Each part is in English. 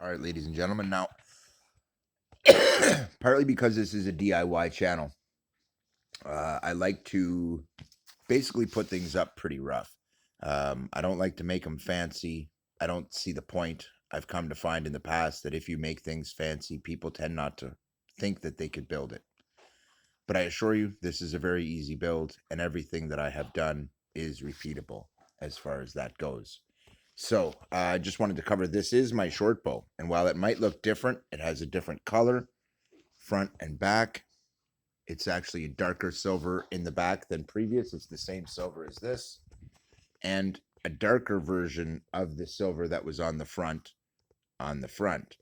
All right, ladies and gentlemen. Now, partly because this is a DIY channel, I like to basically put things up pretty rough. I don't like to make them fancy. I don't see the point. I've come to find in the past that if you make things fancy, people tend not to think that they could build it. But I assure you, this is a very easy build, and everything that I have done is repeatable as far as that goes. So I just wanted to cover this is my short bow. And while it might look different, it has a different color front and back. It's actually a darker silver in the back than previous. It's the same silver as this, and a darker version of the silver that was on the front. On the front,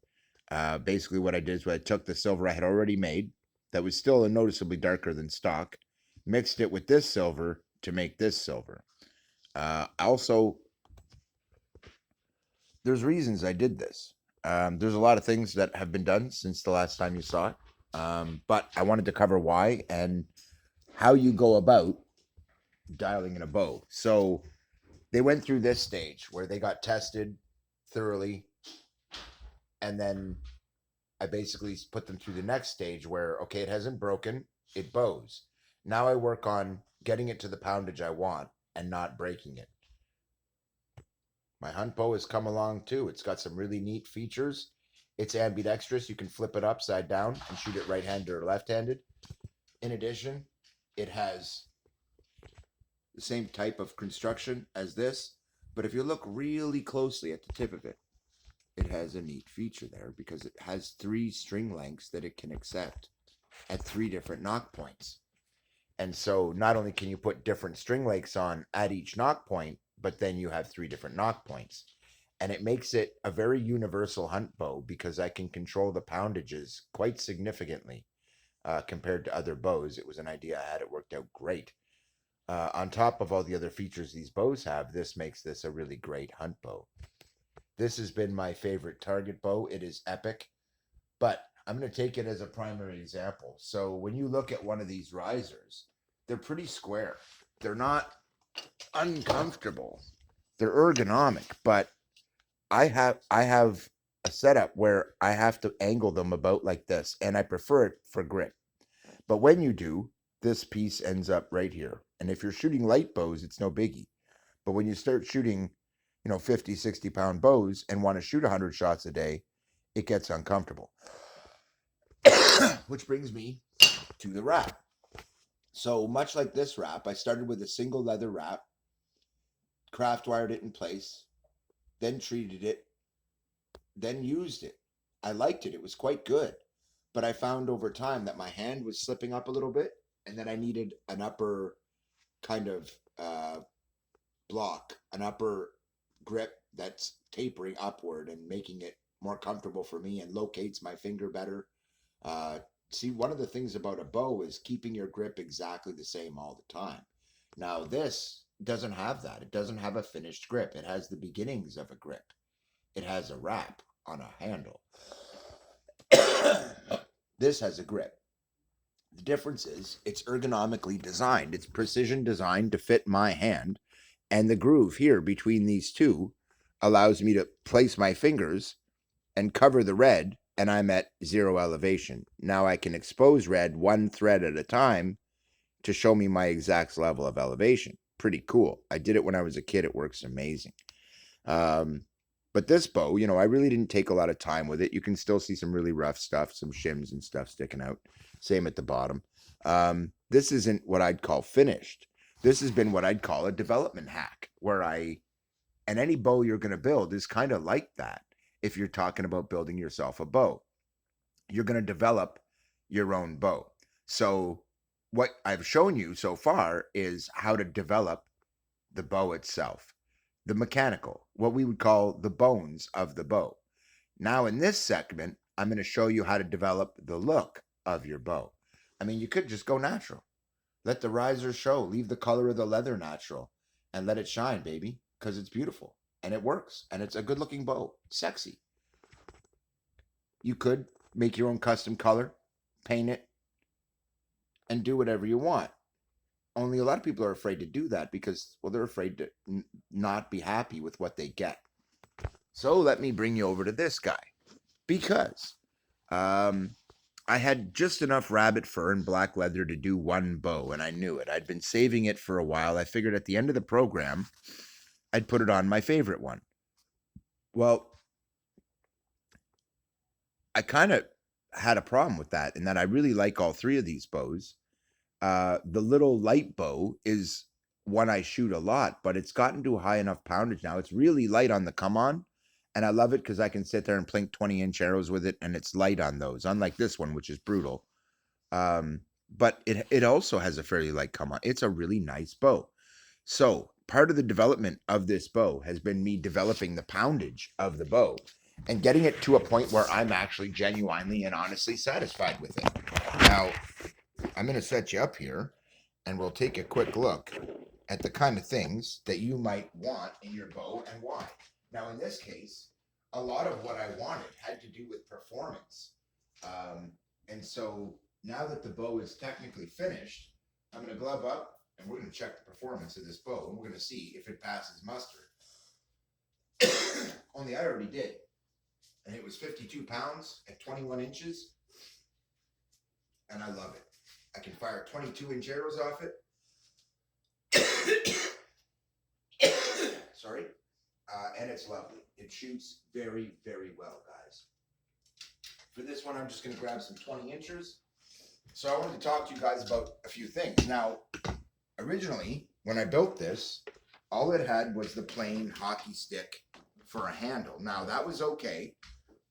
basically, what I did is I took the silver I had already made, that was still noticeably darker than stock, mixed it with this silver to make this silver. Also, there's reasons I did this. There's a lot of things that have been done since the last time you saw it, but I wanted to cover why and how you go about dialing in a bow. So they went through this stage where they got tested thoroughly, and then I basically put them through the next stage where, okay, it hasn't broken, it bows. Now I work on getting it to the poundage I want and not breaking it. My hunt bow has come along too. It's got some really neat features. It's ambidextrous. You can flip it upside down and shoot it right-handed or left-handed. In addition, it has the same type of construction as this, but if you look really closely at the tip of it, it has a neat feature there because it has 3 string lengths that it can accept at 3 different knock points. And so not only can you put different string lengths on at each knock point, but then you have 3 different knock points. And it makes it a very universal hunt bow because I can control the poundages quite significantly compared to other bows. It was an idea I had. It worked out great. On top of all the other features these bows have, this makes this a really great hunt bow. This has been my favorite target bow. It is epic, but I'm going to take it as a primary example. So when you look at one of these risers, they're pretty square. They're not uncomfortable. They're ergonomic, but I have a setup where I have to angle them about like this, and I prefer it for grip. But when you do, this piece ends up right here. And if you're shooting light bows, it's no biggie. But when you start shooting, 50, 60-pound bows and want to shoot 100 shots a day, it gets uncomfortable. Which brings me to the wrap. So much like this wrap, I started with a single leather wrap, craft wired it in place, then treated it, then used it. I liked it. It was quite good. But I found over time that my hand was slipping up a little bit, and then I needed an upper kind of block, an upper grip that's tapering upward and making it more comfortable for me and locates my finger better. Uh, See, one of the things about a bow is keeping your grip exactly the same all the time. Now, this doesn't have that. It doesn't have a finished grip. It has the beginnings of a grip. It has a wrap on a handle. This has a grip. The difference is it's ergonomically designed. It's precision designed to fit my hand. And the groove here between these two allows me to place my fingers and cover the red, and I'm at 0 elevation. Now I can expose red one thread at a time to show me my exact level of elevation. Pretty cool. I did it when I was a kid. It works amazing. But this bow, I really didn't take a lot of time with it. You can still see some really rough stuff, some shims and stuff sticking out. Same at the bottom. This isn't what I'd call finished. This has been what I'd call a development hack, and any bow you're going to build is kind of like that. If you're talking about building yourself a bow, you're going to develop your own bow. So what I've shown you so far is how to develop the bow itself, the mechanical, what we would call the bones of the bow. Now, in this segment, I'm going to show you how to develop the look of your bow. I mean, you could just go natural. Let the riser show. Leave the color of the leather natural and let it shine, baby, because it's beautiful and it works and it's a good looking bow. Sexy. You could make your own custom color, paint it, and do whatever you want. Only a lot of people are afraid to do that because, well, they're afraid to not be happy with what they get. So let me bring you over to this guy. because I had just enough rabbit fur and black leather to do one bow, and I knew it. I'd been saving it for a while. I figured at the end of the program, I'd put it on my favorite one. Well, I kind of had a problem with that in that I really like all three of these bows. The little light bow is one I shoot a lot, but it's gotten to a high enough poundage now. It's really light on the come on, and I love it because I can sit there and plink 20-inch arrows with it, and it's light on those, unlike this one, which is brutal. But it also has a fairly light come on. It's a really nice bow. So part of the development of this bow has been me developing the poundage of the bow and getting it to a point where I'm actually genuinely and honestly satisfied with it. Now, I'm going to set you up here and we'll take a quick look at the kind of things that you might want in your bow and why. Now, in this case, a lot of what I wanted had to do with performance. And so now that the bow is technically finished, I'm going to glove up and we're going to check the performance of this bow and we're going to see if it passes muster. Only I already did. And it was 52 pounds at 21 inches. And I love it. I can fire 22-inch arrows off it. Sorry. And it's lovely. It shoots very, very well, guys. For this one, I'm just going to grab some 20 inchers. So I wanted to talk to you guys about a few things. Now, originally, when I built this, all it had was the plain hockey stick for a handle. Now, that was okay,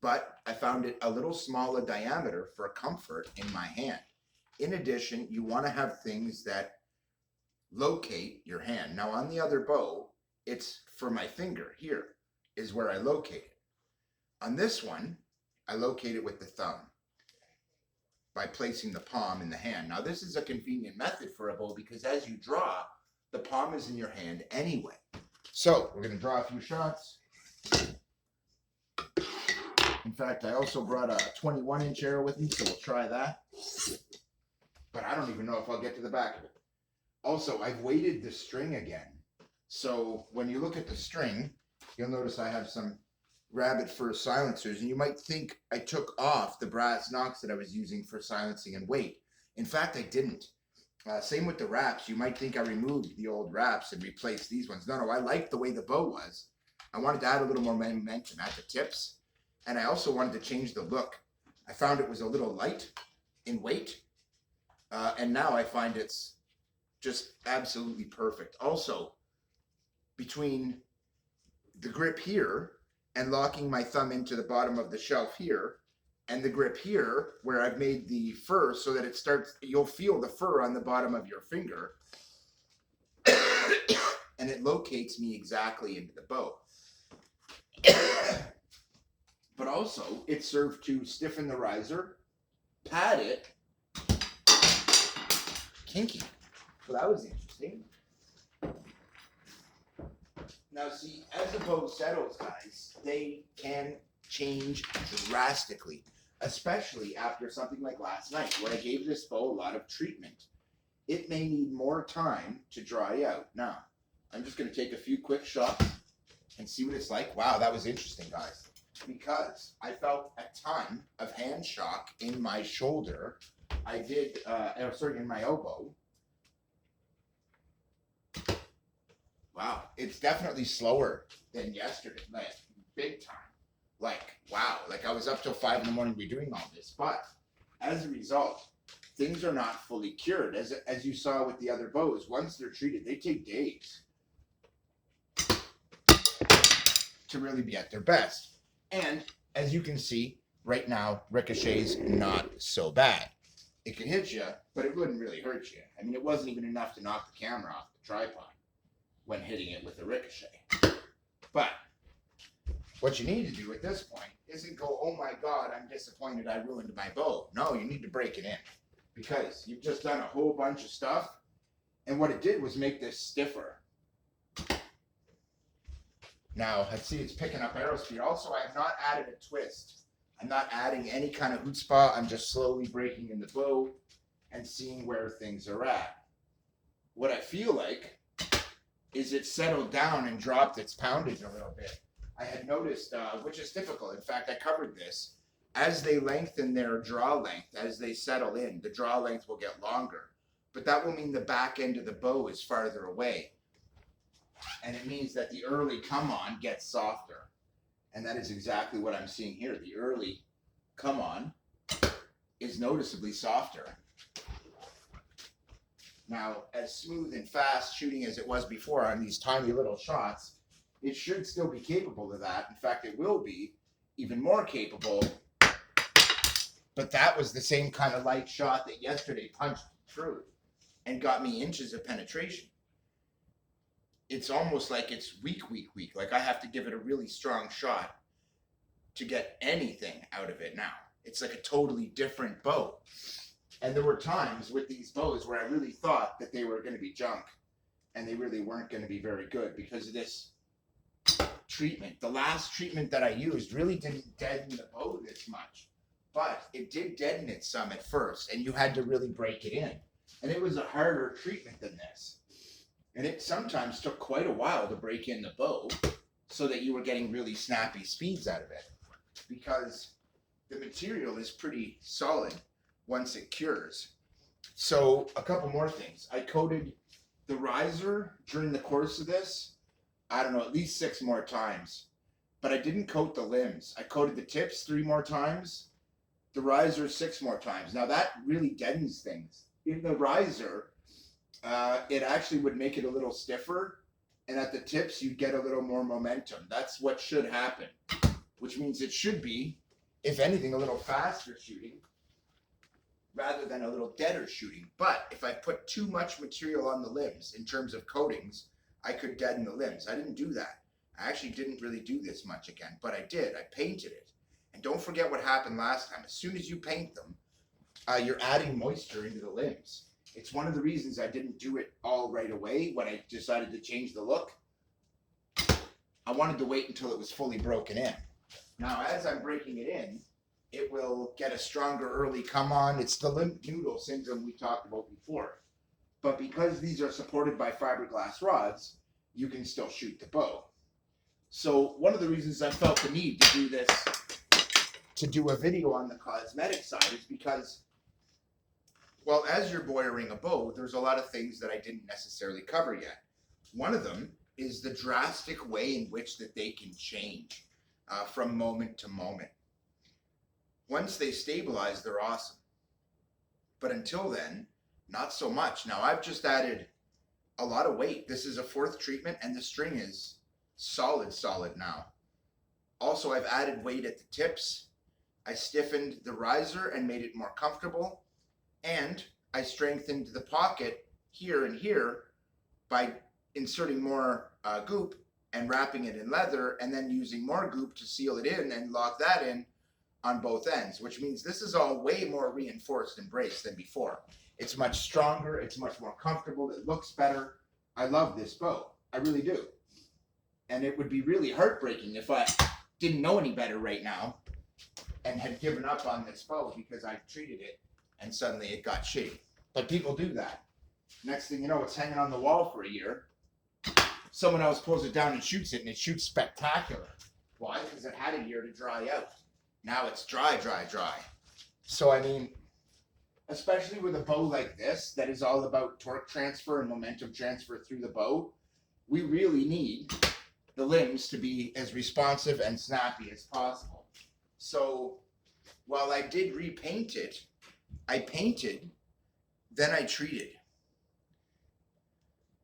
but I found it a little smaller diameter for comfort in my hand. In addition, you want to have things that locate your hand. Now, on the other bow, it's for my finger. Here is where I locate it. On this one, I locate it with the thumb by placing the palm in the hand. Now, this is a convenient method for a bow because as you draw, the palm is in your hand anyway. So we're going to draw a few shots. In fact, I also brought a 21-inch arrow with me, so we'll try that. But I don't even know if I'll get to the back of it. Also, I've weighted the string again. So when you look at the string, you'll notice I have some rabbit fur silencers, and you might think I took off the brass knocks that I was using for silencing and weight. In fact, I didn't. Same with the wraps. You might think I removed the old wraps and replaced these ones. No, I liked the way the bow was. I wanted to add a little more momentum at the tips, and I also wanted to change the look. I found it was a little light in weight, and now I find it's just absolutely perfect. Also, between the grip here and locking my thumb into the bottom of the shelf here, and the grip here where I've made the fur so that it starts, you'll feel the fur on the bottom of your finger, and it locates me exactly into the bow. But also, it served to stiffen the riser, pad it, kinky. So that was interesting. Now see, as the bow settles, guys, they can change drastically, especially after something like last night where I gave this bow a lot of treatment. It may need more time to dry out. Now, I'm just going to take a few quick shots and see what it's like. Wow, that was interesting, guys, because I felt a ton of hand shock in my shoulder. I did, in my elbow. Wow, it's definitely slower than yesterday, like big time. Like, wow, like I was up till 5 in the morning redoing all this. But as a result, things are not fully cured. As you saw with the other bows, once they're treated, they take days to really be at their best. And as you can see, right now, ricochet's not so bad. It can hit you, but it wouldn't really hurt you. I mean, it wasn't even enough to knock the camera off the tripod when hitting it with a ricochet. But what you need to do at this point isn't go, oh my God, I'm disappointed I ruined my bow. No, you need to break it in because you've just done a whole bunch of stuff. And what it did was make this stiffer. Now, I see it's picking up arrow speed. Also, I have not added a twist. I'm not adding any kind of chutzpah. I'm just slowly breaking in the bow and seeing where things are at. What I feel like is it settled down and dropped its poundage a little bit. I had noticed, which is typical. In fact, I covered this. As they lengthen their draw length, as they settle in, the draw length will get longer. But that will mean the back end of the bow is farther away. And it means that the early come on gets softer. And that is exactly what I'm seeing here. The early come on is noticeably softer. Now, as smooth and fast shooting as it was before on these tiny little shots, it should still be capable of that. In fact, it will be even more capable. But that was the same kind of light shot that yesterday punched through and got me inches of penetration. It's almost like it's weak. Like I have to give it a really strong shot to get anything out of it now. It's like a totally different bow. And there were times with these bows where I really thought that they were going to be junk, and they really weren't going to be very good because of this treatment. The last treatment that I used really didn't deaden the bow this much, but it did deaden it some at first, and you had to really break it in. And it was a harder treatment than this. And it sometimes took quite a while to break in the bow so that you were getting really snappy speeds out of it, because the material is pretty solid once it cures. So a couple more things. I coated the riser during the course of this, I don't know, at least 6 more times. But I didn't coat the limbs. I coated the tips 3 more times, the riser 6 more times. Now that really deadens things. In the riser, it actually would make it a little stiffer, and at the tips you'd get a little more momentum. That's what should happen, which means it should be, if anything, a little faster shooting rather than a little deader shooting. But if I put too much material on the limbs in terms of coatings, I could deaden the limbs. I didn't do that. I actually didn't really do this much again, but I did. I painted it. And don't forget what happened last time. As soon as you paint them, you're adding moisture into the limbs. It's one of the reasons I didn't do it all right away when I decided to change the look. I wanted to wait until it was fully broken in. Now, as I'm breaking it in, it will get a stronger early come on. It's the limp noodle syndrome we talked about before. But because these are supported by fiberglass rods, you can still shoot the bow. So one of the reasons I felt the need to do this, to do a video on the cosmetic side, is because, well, as you're boyering a bow, there's a lot of things that I didn't necessarily cover yet. One of them is the drastic way in which that they can change from moment to moment. Once they stabilize, they're awesome. But until then, not so much. Now, I've just added a lot of weight. This is a 4th treatment, and the string is solid now. Also, I've added weight at the tips. I stiffened the riser and made it more comfortable. And I strengthened the pocket here and here by inserting more goop and wrapping it in leather, and then using more goop to seal it in and lock that in on both ends, which means this is all way more reinforced and braced than before. It's much stronger, it's much more comfortable, it looks better. I love this bow, I really do. And it would be really heartbreaking if I didn't know any better right now and had given up on this bow because I treated it and suddenly it got shitty. But people do that. Next thing you know, it's hanging on the wall for a year. Someone else pulls it down and shoots it, and it shoots spectacular. Why? Because it had a year to dry out. Now it's dry. So, I mean, especially with a bow like this that is all about torque transfer and momentum transfer through the bow, we really need the limbs to be as responsive and snappy as possible. So while I did repaint it, I painted, then I treated.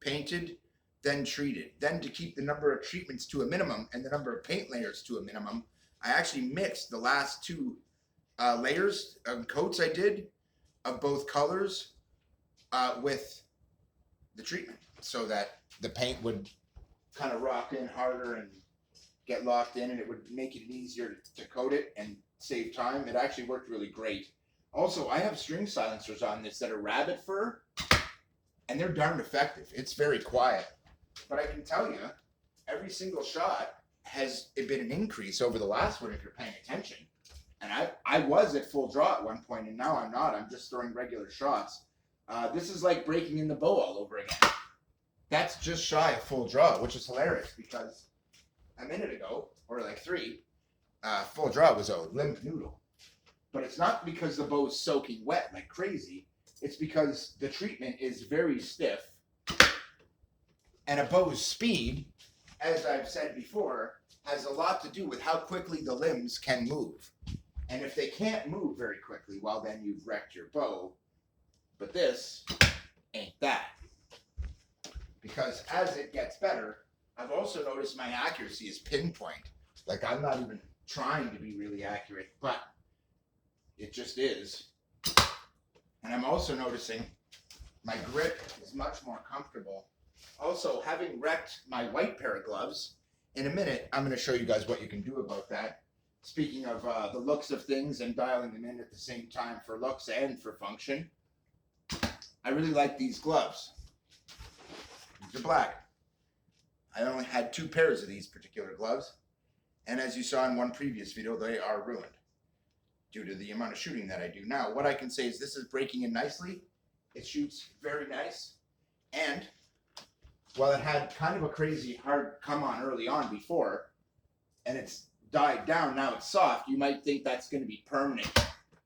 Painted, then treated. Then, to keep the number of treatments to a minimum and the number of paint layers to a minimum, I actually mixed the last 2 layers of coats I did of both colors with the treatment, so that the paint would kind of rock in harder and get locked in, and it would make it easier to coat it and save time. It actually worked really great. Also, I have string silencers on this that are rabbit fur, and they're darned effective. It's very quiet. But I can tell you, every single shot has been an increase over the last one if you're paying attention. And I was at full draw at one point, and now I'm not. I'm just throwing regular shots. This is like breaking in the bow all over again. That's just shy of full draw, which is hilarious because a minute ago, or like 3, full draw was a limp noodle. But it's not because the bow is soaking wet like crazy. It's because the treatment is very stiff. And a bow's speed, as I've said before, has a lot to do with how quickly the limbs can move. And if they can't move very quickly, well, then you've wrecked your bow. But this ain't that. Because as it gets better, I've also noticed my accuracy is pinpoint. Like, I'm not even trying to be really accurate, but it just is. And I'm also noticing my grip is much more comfortable. Also, having wrecked my white pair of gloves, in a minute, I'm going to show you guys what you can do about that. Speaking of the looks of things and dialing them in at the same time for looks and for function, I really like these gloves. These are black. I only had 2 pairs of these particular gloves, and as you saw in one previous video, they are ruined due to the amount of shooting that I do. Now, what I can say is this is breaking in nicely. It shoots very nice, and while it had kind of a crazy hard come on early on before, and it's died down, now it's soft, you might think that's going to be permanent.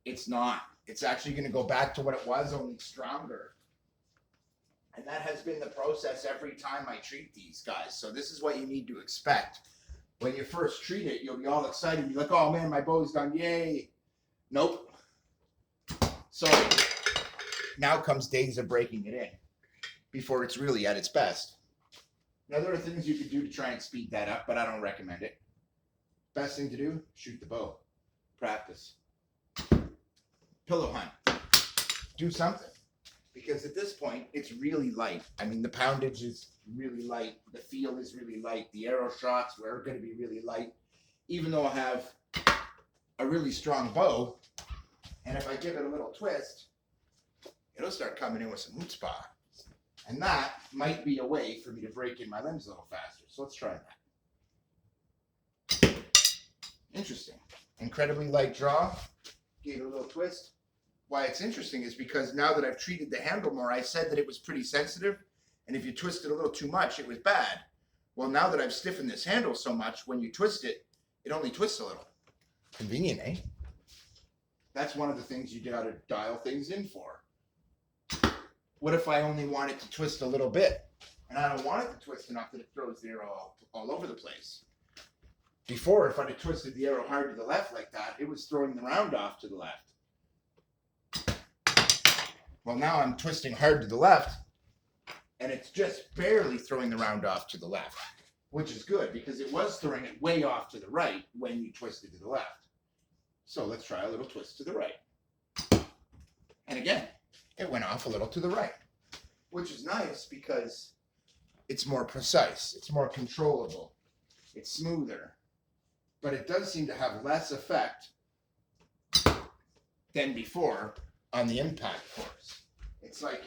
It's not. It's actually going to go back to what it was, only stronger. And that has been the process every time I treat these guys. So this is what you need to expect. When you first treat it, you'll be all excited. You're like, oh man, my bow's done, yay. Nope. So now comes days of breaking it in before it's really at its best. Now there are things you could do to try and speed that up, but I don't recommend it. Best thing to do, shoot the bow. Practice. Pillow hunt. Do something. Because at this point, it's really light. I mean, the poundage is really light. The feel is really light. The arrow shots were going to be really light. Even though I have a really strong bow, and if I give it a little twist, it'll start coming in with some chutzpah. And that might be a way for me to break in my limbs a little faster. So let's try that. Interesting. Incredibly light draw. Gave it a little twist. Why it's interesting is because now that I've treated the handle more, I said that it was pretty sensitive, and if you twist it a little too much, it was bad. Well, now that I've stiffened this handle so much, when you twist it, it only twists a little. Convenient, eh? That's one of the things you gotta dial things in for. What if I only want it to twist a little bit, and I don't want it to twist enough that it throws the arrow all over the place? Before, if I'd have twisted the arrow hard to the left like that, it was throwing the round off to the left. Well, now I'm twisting hard to the left, and it's just barely throwing the round off to the left, which is good because it was throwing it way off to the right when you twisted to the left. So let's try a little twist to the right. And again, it went off a little to the right, which is nice because it's more precise, it's more controllable, it's smoother, but it does seem to have less effect than before on the impact force. It's like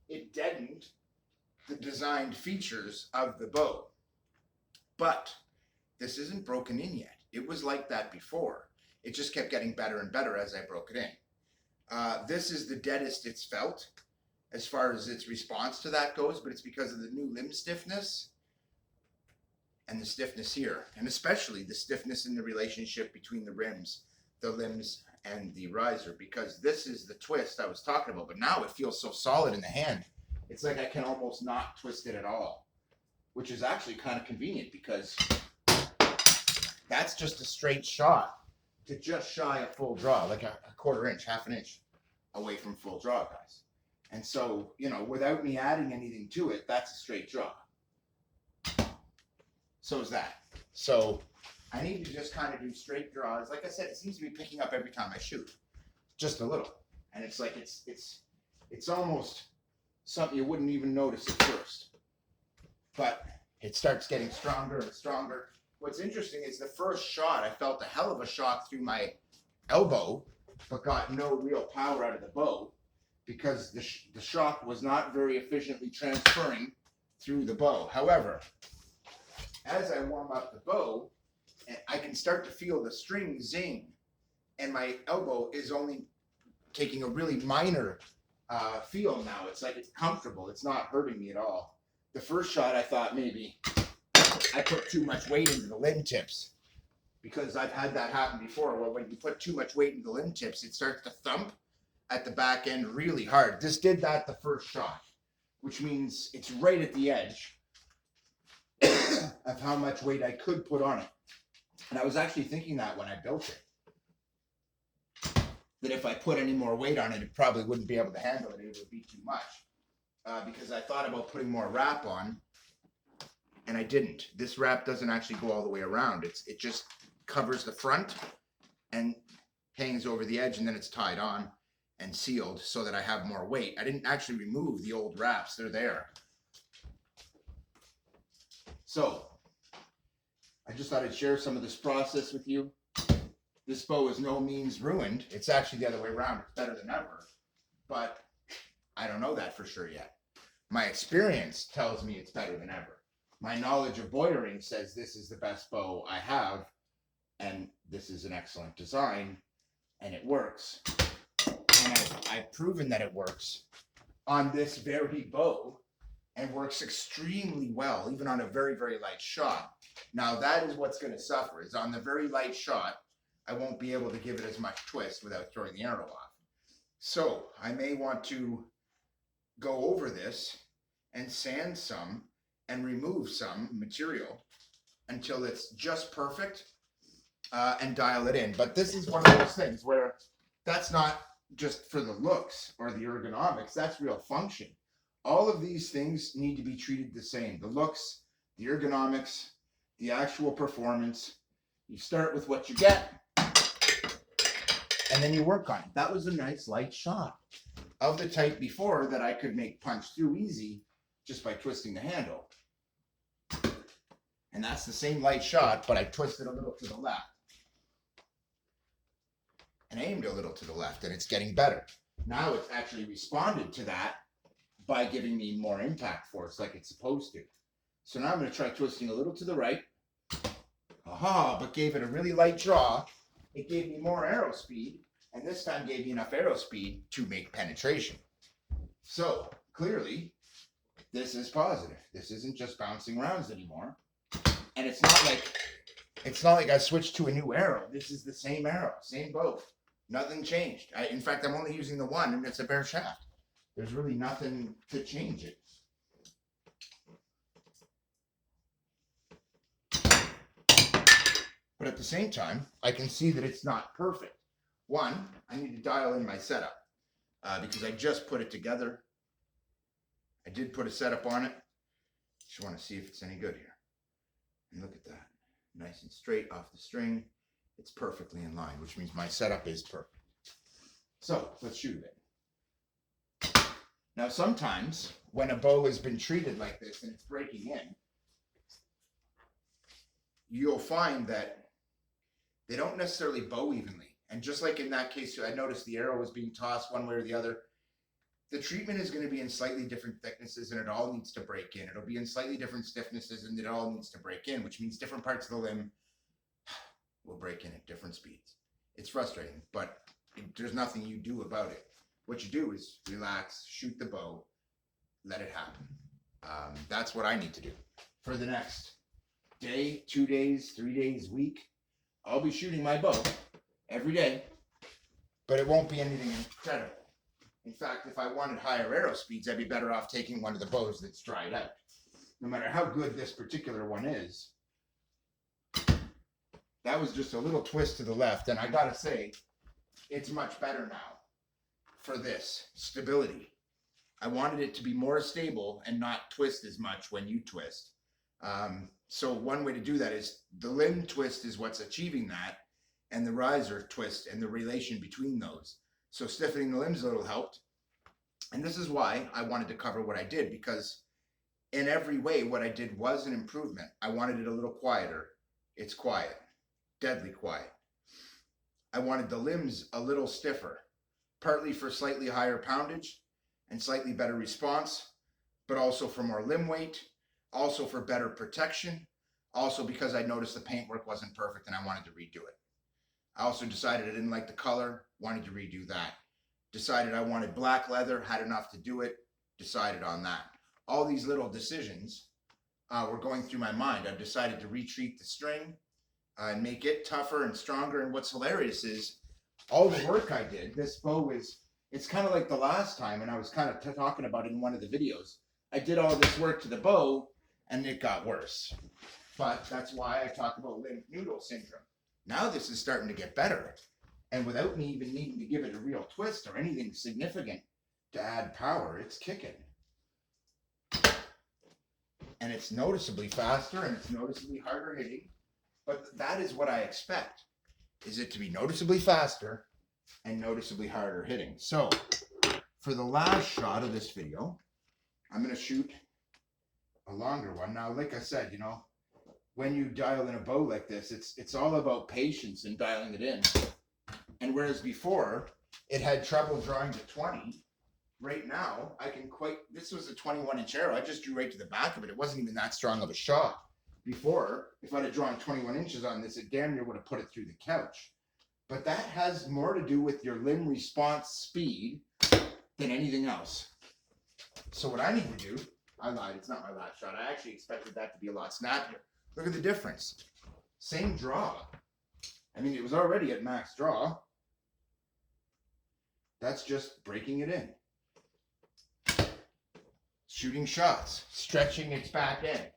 it deadened the designed features of the bow. But this isn't broken in yet. It was like that before. It just kept getting better and better as I broke it in. This is the deadest it's felt as far as its response to that goes, but it's because of the new limb stiffness and the stiffness here, and especially the stiffness in the relationship between the rims, the limbs, and the riser, because this is the twist I was talking about, but now it feels so solid in the hand. It's like I can almost not twist it at all, which is actually kind of convenient because that's just a straight shot to just shy of full draw, like a quarter inch, half an inch away from full draw, guys. And so, you know, without me adding anything to it, that's a straight draw. So is that. So I need to just kind of do straight draws. Like I said, it seems to be picking up every time I shoot, just a little. And it's like it's almost something you wouldn't even notice at first, but it starts getting stronger and stronger. What's interesting is the first shot, I felt a hell of a shock through my elbow, but got no real power out of the bow because the shock was not very efficiently transferring through the bow. However, as I warm up the bow, I can start to feel the string zing, and my elbow is only taking a really minor feel now. It's like it's comfortable. It's not hurting me at all. The first shot, I thought maybe I put too much weight into the limb tips because I've had that happen before where when you put too much weight in the limb tips, it starts to thump at the back end really hard. This did that the first shot, which means it's right at the edge of how much weight I could put on it. And I was actually thinking that when I built it, that if I put any more weight on it, it probably wouldn't be able to handle it. It would be too much. Because I thought about putting more wrap on, and I didn't. This wrap doesn't actually go all the way around. It just covers the front and hangs over the edge, and then it's tied on and sealed so that I have more weight. I didn't actually remove the old wraps. They're there. So I just thought I'd share some of this process with you. This bow is no means ruined. It's actually the other way around. It's better than ever. But I don't know that for sure yet. My experience tells me it's better than ever. My knowledge of boyering says this is the best bow I have, and this is an excellent design, and it works. And I've proven that it works on this very bow, and works extremely well, even on a very, very light shot. Now that is what's going to suffer, is on the very light shot, I won't be able to give it as much twist without throwing the arrow off. So I may want to go over this and sand some and remove some material until it's just perfect, and dial it in. But this is one of those things where that's not just for the looks or the ergonomics, that's real function. All of these things need to be treated the same. The looks, the ergonomics, the actual performance. You start with what you get, and then you work on it. That was a nice light shot of the type before that I could make punch through easy just by twisting the handle. And that's the same light shot, but I twisted a little to the left and aimed a little to the left, and it's getting better. Now it's actually responded to that by giving me more impact force like it's supposed to. So now I'm going to try twisting a little to the right. Aha, but gave it a really light draw. It gave me more arrow speed, and this time gave me enough arrow speed to make penetration. So clearly, this is positive. This isn't just bouncing rounds anymore. And it's not like I switched to a new arrow. This is the same arrow, same bow. Nothing changed. In fact, I'm only using the one, and it's a bare shaft. There's really nothing to change it. But at the same time, I can see that it's not perfect. One, I need to dial in my setup because I just put it together. I did put a setup on it. Just want to see if it's any good here. And look at that. Nice and straight off the string. It's perfectly in line, which means my setup is perfect. So let's shoot it. Now sometimes when a bow has been treated like this and it's breaking in, you'll find that they don't necessarily bow evenly. And just like in that case, I noticed the arrow was being tossed one way or the other. The treatment is going to be in slightly different thicknesses, and it all needs to break in. It'll be in slightly different stiffnesses, and it all needs to break in, which means different parts of the limb will break in at different speeds. It's frustrating, but there's nothing you do about it. What you do is relax, shoot the bow, let it happen. That's what I need to do for the next day, 2 days, 3 days, week. I'll be shooting my bow every day, but it won't be anything incredible. In fact, if I wanted higher arrow speeds, I'd be better off taking one of the bows that's dried out. No matter how good this particular one is, that was just a little twist to the left, and I gotta say, it's much better now for this stability. I wanted it to be more stable and not twist as much when you twist. So one way to do that is the limb twist is what's achieving that, and the riser twist and the relation between those. So stiffening the limbs a little helped. And this is why I wanted to cover what I did, because in every way, what I did was an improvement. I wanted it a little quieter. It's quiet, deadly quiet. I wanted the limbs a little stiffer, partly for slightly higher poundage and slightly better response, but also for more limb weight, also for better protection, also because I noticed the paintwork wasn't perfect and I wanted to redo it. I also decided I didn't like the color, wanted to redo that. Decided I wanted black leather, had enough to do it, decided on that. All these little decisions were going through my mind. I've decided to retreat the string. and make it tougher and stronger. And what's hilarious is all the work I did. This bow is, it's kind of like the last time, and I was kind of talking about it in one of the videos. I did all this work to the bow, and it got worse. But that's why I talk about limb noodle syndrome. Now this is starting to get better. And without me even needing to give it a real twist or anything significant to add power, it's kicking. And it's noticeably faster and it's noticeably harder hitting. But that is what I expect, is it to be noticeably faster and noticeably harder hitting. So for the last shot of this video, I'm going to shoot a longer one. Now, like I said, you know, when you dial in a bow like this, it's all about patience and dialing it in. And whereas before it had trouble drawing to 20, right now I can this was a 21-inch arrow. I just drew right to the back of it. It wasn't even that strong of a shot. Before, if I'd have drawn 21 inches on this, it damn near would have put it through the couch. But that has more to do with your limb response speed than anything else. So what I need to do, I lied, it's not my last shot. I actually expected that to be a lot snappier. Look at the difference. Same draw. I mean, it was already at max draw. That's just breaking it in. Shooting shots, stretching its back end.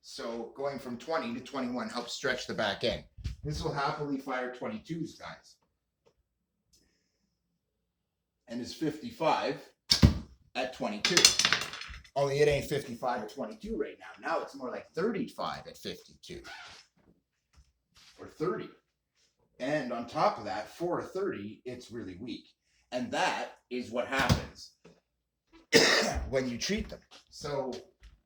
So going from 20 to 21 helps stretch the back end. This will happily fire 22s, guys. And is 55 at 22. Only it ain't 55 at 22 right now. Now it's more like 35 at 52. Or 30. And on top of that, for a 30, it's really weak. And that is what happens when you treat them. So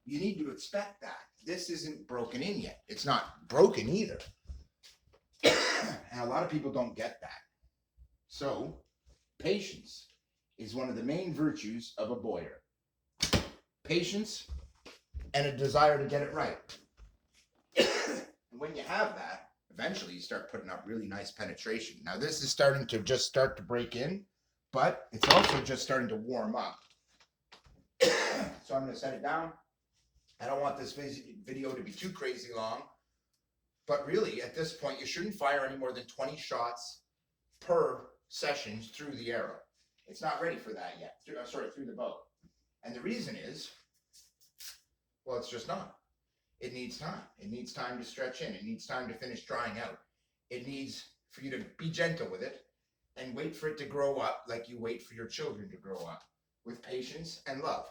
you need to expect that. This isn't broken in yet. It's not broken either. And a lot of people don't get that. So patience is one of the main virtues of a boyer. Patience and a desire to get it right. And when you have that, eventually you start putting up really nice penetration. Now this is starting to just start to break in, but it's also just starting to warm up. So I'm going to set it down. I don't want this video to be too crazy long, but really at this point you shouldn't fire any more than 20 shots per session through the arrow. It's not ready for that yet. Through the bow. And the reason is, well, it's just not. It needs time. It needs time to stretch in. It needs time to finish drying out. It needs for you to be gentle with it and wait for it to grow up like you wait for your children to grow up, with patience and love.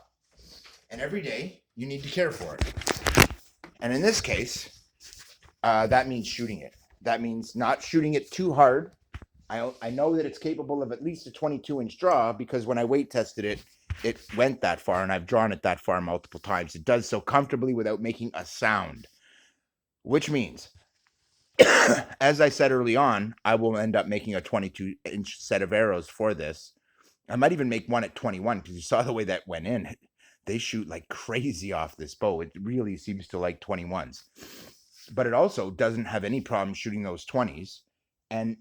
And every day you need to care for it. And in this case, that means shooting it. That means not shooting it too hard. I know that it's capable of at least a 22-inch draw because when I weight tested it, it went that far, and I've drawn it that far multiple times. It does so comfortably without making a sound, which means, as I said early on, I will end up making a 22-inch set of arrows for this. I might even make one at 21 because you saw the way that went in. They shoot like crazy off this bow. It really seems to like 21s. But it also doesn't have any problem shooting those 20s. And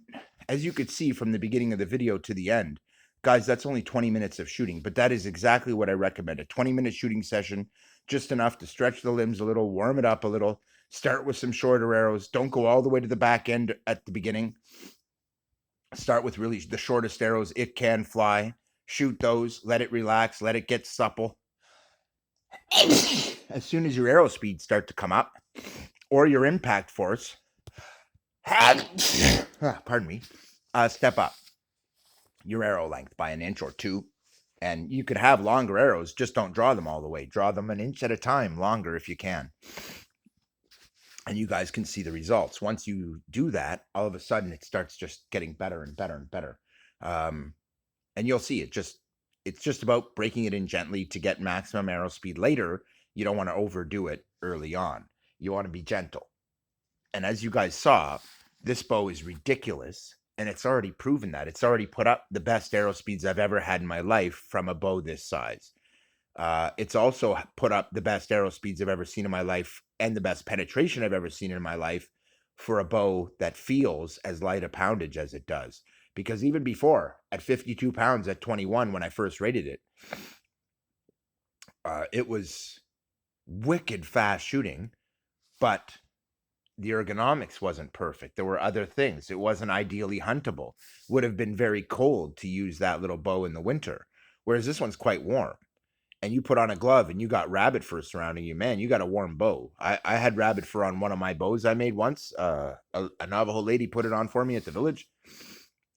as you could see from the beginning of the video to the end, guys, that's only 20 minutes of shooting. But that is exactly what I recommend. A 20-minute shooting session, just enough to stretch the limbs a little, warm it up a little, start with some shorter arrows. Don't go all the way to the back end at the beginning. Start with really the shortest arrows it can fly. Shoot those, let it relax, let it get supple. As soon as your arrow speeds start to come up, or your impact force, pardon me, step up your arrow length by an inch or two. And you could have longer arrows, just don't draw them all the way. Draw them an inch at a time, longer if you can. And you guys can see the results. Once you do that, all of a sudden it starts just getting better and better and better. And you'll see it's just about breaking it in gently to get maximum arrow speed later. You don't want to overdo it early on. You want to be gentle. And as you guys saw, this bow is ridiculous. And it's already proven that. It's already put up the best arrow speeds I've ever had in my life from a bow this size. It's also put up the best arrow speeds I've ever seen in my life and the best penetration I've ever seen in my life for a bow that feels as light a poundage as it does. Because even before, at 52 pounds at 21, when I first rated it, it was wicked fast shooting, but the ergonomics wasn't perfect. There were other things. It wasn't ideally huntable. Would have been very cold to use that little bow in the winter. Whereas this one's quite warm. And you put on a glove and you got rabbit fur surrounding you, man, you got a warm bow. I had rabbit fur on one of my bows I made once. A Navajo lady put it on for me at the village,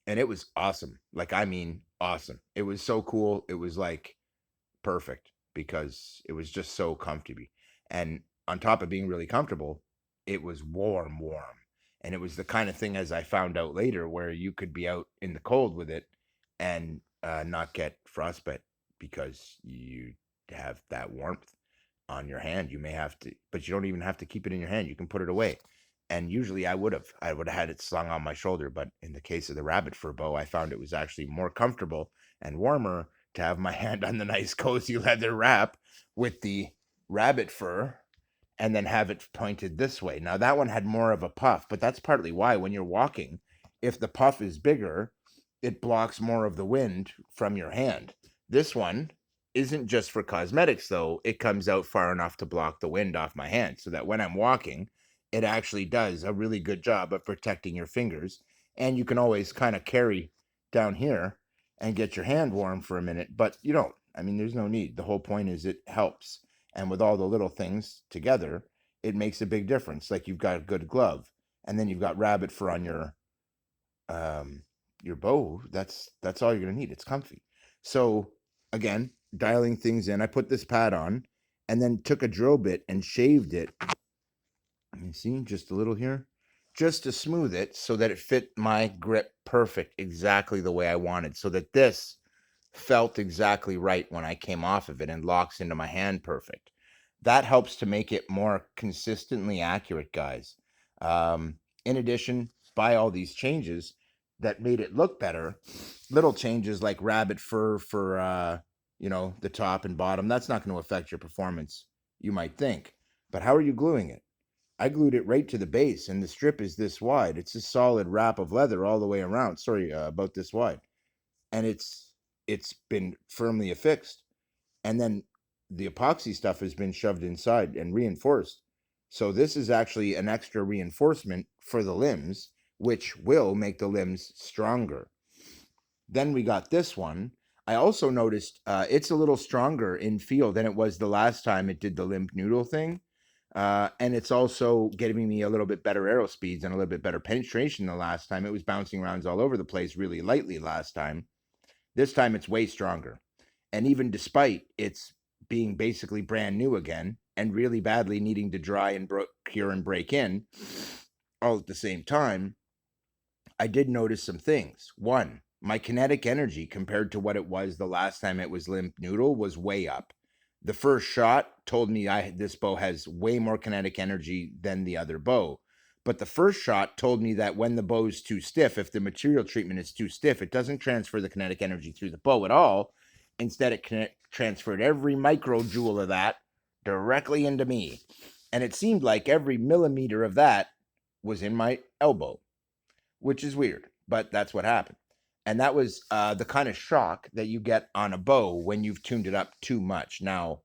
and it was awesome. Like, I mean, awesome. It was so cool. It was like perfect because it was just so comfortable. And on top of being really comfortable, it was warm, warm. And it was the kind of thing, as I found out later, where you could be out in the cold with it and not get frostbite because you have that warmth on your hand. You may have to, but you don't even have to keep it in your hand. You can put it away. And usually I would have had it slung on my shoulder. But in the case of the rabbit fur bow, I found it was actually more comfortable and warmer to have my hand on the nice cozy leather wrap with the rabbit fur and then have it pointed this way. Now that one had more of a puff, but that's partly why when you're walking, if the puff is bigger, it blocks more of the wind from your hand. This one isn't just for cosmetics though. It comes out far enough to block the wind off my hand so that when I'm walking, it actually does a really good job of protecting your fingers. And you can always kind of carry down here and get your hand warm for a minute, but you don't. I mean, there's no need. The whole point is it helps. And with all the little things together, it makes a big difference. Like you've got a good glove, and then you've got rabbit fur on your bow. That's all you're gonna need. It's comfy. So again, dialing things in. I put this pad on, and then took a drill bit and shaved it. You see, just a little here, just to smooth it so that it fit my grip perfect, exactly the way I wanted, so that this felt exactly right when I came off of it and locks into my hand perfect. That helps to make it more consistently accurate, guys. In addition, by all these changes that made it look better, little changes like rabbit fur for the top and bottom, that's not going to affect your performance, you might think. But how are you gluing it? I glued it right to the base, and the strip is this wide. It's a solid wrap of leather all the way around. Sorry, about this wide, and it's been firmly affixed. And then the epoxy stuff has been shoved inside and reinforced. So this is actually an extra reinforcement for the limbs, which will make the limbs stronger. Then we got this one. I also noticed it's a little stronger in feel than it was the last time it did the limp noodle thing. And it's also giving me a little bit better arrow speeds and a little bit better penetration than last time. It was bouncing rounds all over the place really lightly last time. This time it's way stronger. And even despite its being basically brand new again and really badly needing to dry and cure and break in all at the same time, I did notice some things. One, my kinetic energy compared to what it was the last time it was limp noodle was way up. The first shot told me this bow has way more kinetic energy than the other bow. But the first shot told me that when the bow is too stiff, if the material treatment is too stiff, it doesn't transfer the kinetic energy through the bow at all. Instead, it transferred every microjoule of that directly into me. And it seemed like every millimeter of that was in my elbow, which is weird, but that's what happened. And that was the kind of shock that you get on a bow when you've tuned it up too much. Now,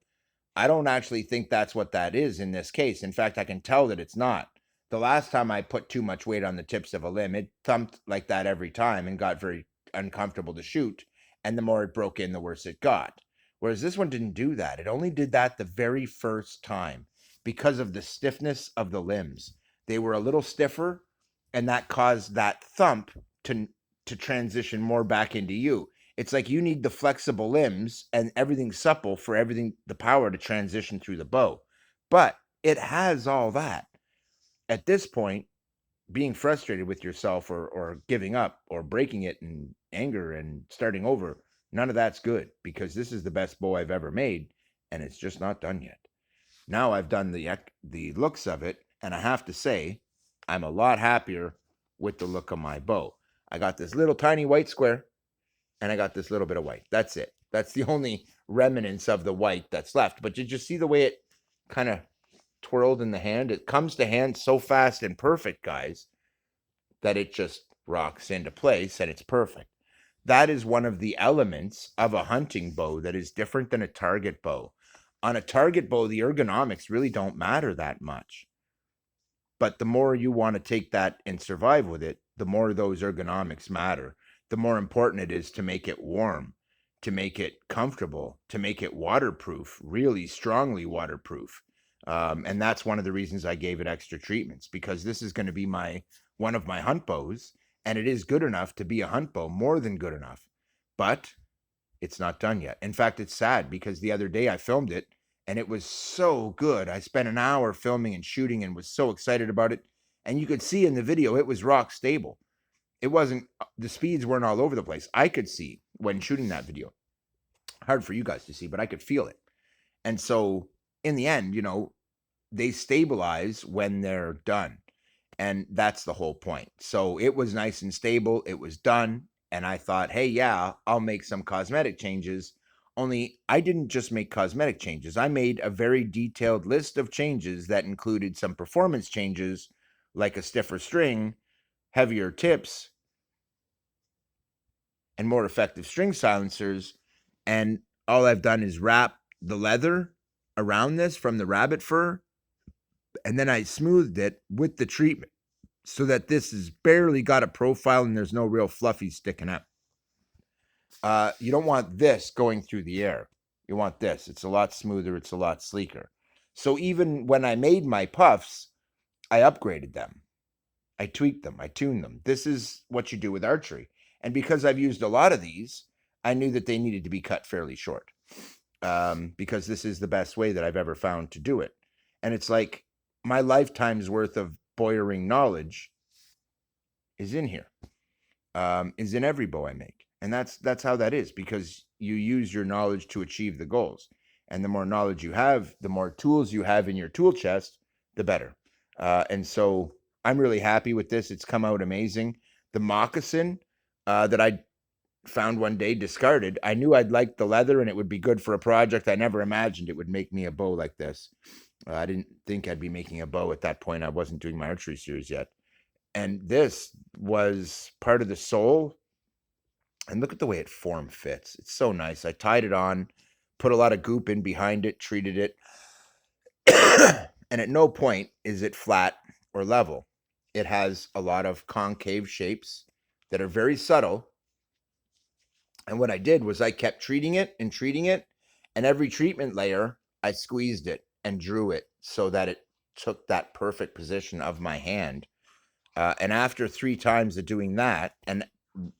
I don't actually think that's what that is in this case. In fact, I can tell that it's not. The last time I put too much weight on the tips of a limb, it thumped like that every time and got very uncomfortable to shoot. And the more it broke in, the worse it got. Whereas this one didn't do that. It only did that the very first time because of the stiffness of the limbs. They were a little stiffer, and that caused that thump to transition more back into you. It's like you need the flexible limbs and everything supple for everything, the power to transition through the bow. But it has all that. At this point, being frustrated with yourself or giving up or breaking it in anger and starting over, none of that's good because this is the best bow I've ever made and it's just not done yet. Now I've done the looks of it, and I have to say, I'm a lot happier with the look of my bow. I got this little tiny white square, and I got this little bit of white. That's it. That's the only remnants of the white that's left. But did you see the way it kind of twirled in the hand? It comes to hand so fast and perfect, guys, that it just rocks into place, and it's perfect. That is one of the elements of a hunting bow that is different than a target bow. On a target bow, the ergonomics really don't matter that much. But the more you want to take that and survive with it, the more those ergonomics matter. The more important it is to make it warm, to make it comfortable, to make it waterproof, really strongly waterproof. And that's one of the reasons I gave it extra treatments, because this is going to be one of my hunt bows, and it is good enough to be a hunt bow, more than good enough. But it's not done yet. In fact, it's sad because the other day I filmed it and it was so good. I spent an hour filming and shooting and was so excited about it. And you could see in the video, it was rock stable. It wasn't, the speeds weren't all over the place. I could see when shooting that video. Hard for you guys to see, but I could feel it. And so in the end, they stabilize when they're done. And that's the whole point. So it was nice and stable. It was done. And I thought, hey, yeah, I'll make some cosmetic changes. Only I didn't just make cosmetic changes. I made a very detailed list of changes that included some performance changes, like a stiffer string, heavier tips, and more effective string silencers. And all I've done is wrap the leather around this from the rabbit fur. And then I smoothed it with the treatment, so that this has barely got a profile and there's no real fluffies sticking out. You don't want this going through the air. You want this. It's a lot smoother. It's a lot sleeker. So even when I made my puffs, I upgraded them. I tweaked them. I tuned them. This is what you do with archery. And because I've used a lot of these, I knew that they needed to be cut fairly short, because this is the best way that I've ever found to do it. And it's like my lifetime's worth of bowyering knowledge is in here, is in every bow I make. And that's how that is, because you use your knowledge to achieve the goals. And the more knowledge you have, the more tools you have in your tool chest, the better. And so I'm really happy with this. It's come out amazing. The moccasin that I found one day discarded, I knew I'd like the leather and it would be good for a project. I never imagined it would make me a bow like this. I didn't think I'd be making a bow at that point. I wasn't doing my archery series yet. And this was part of the sole. And look at the way it form fits. It's so nice. I tied it on, put a lot of goop in behind it, treated it. And at no point is it flat or level. It has a lot of concave shapes that are very subtle. And what I did was I kept treating it. And every treatment layer, I squeezed it and drew it so that it took that perfect position of my hand. And after 3 times of doing that and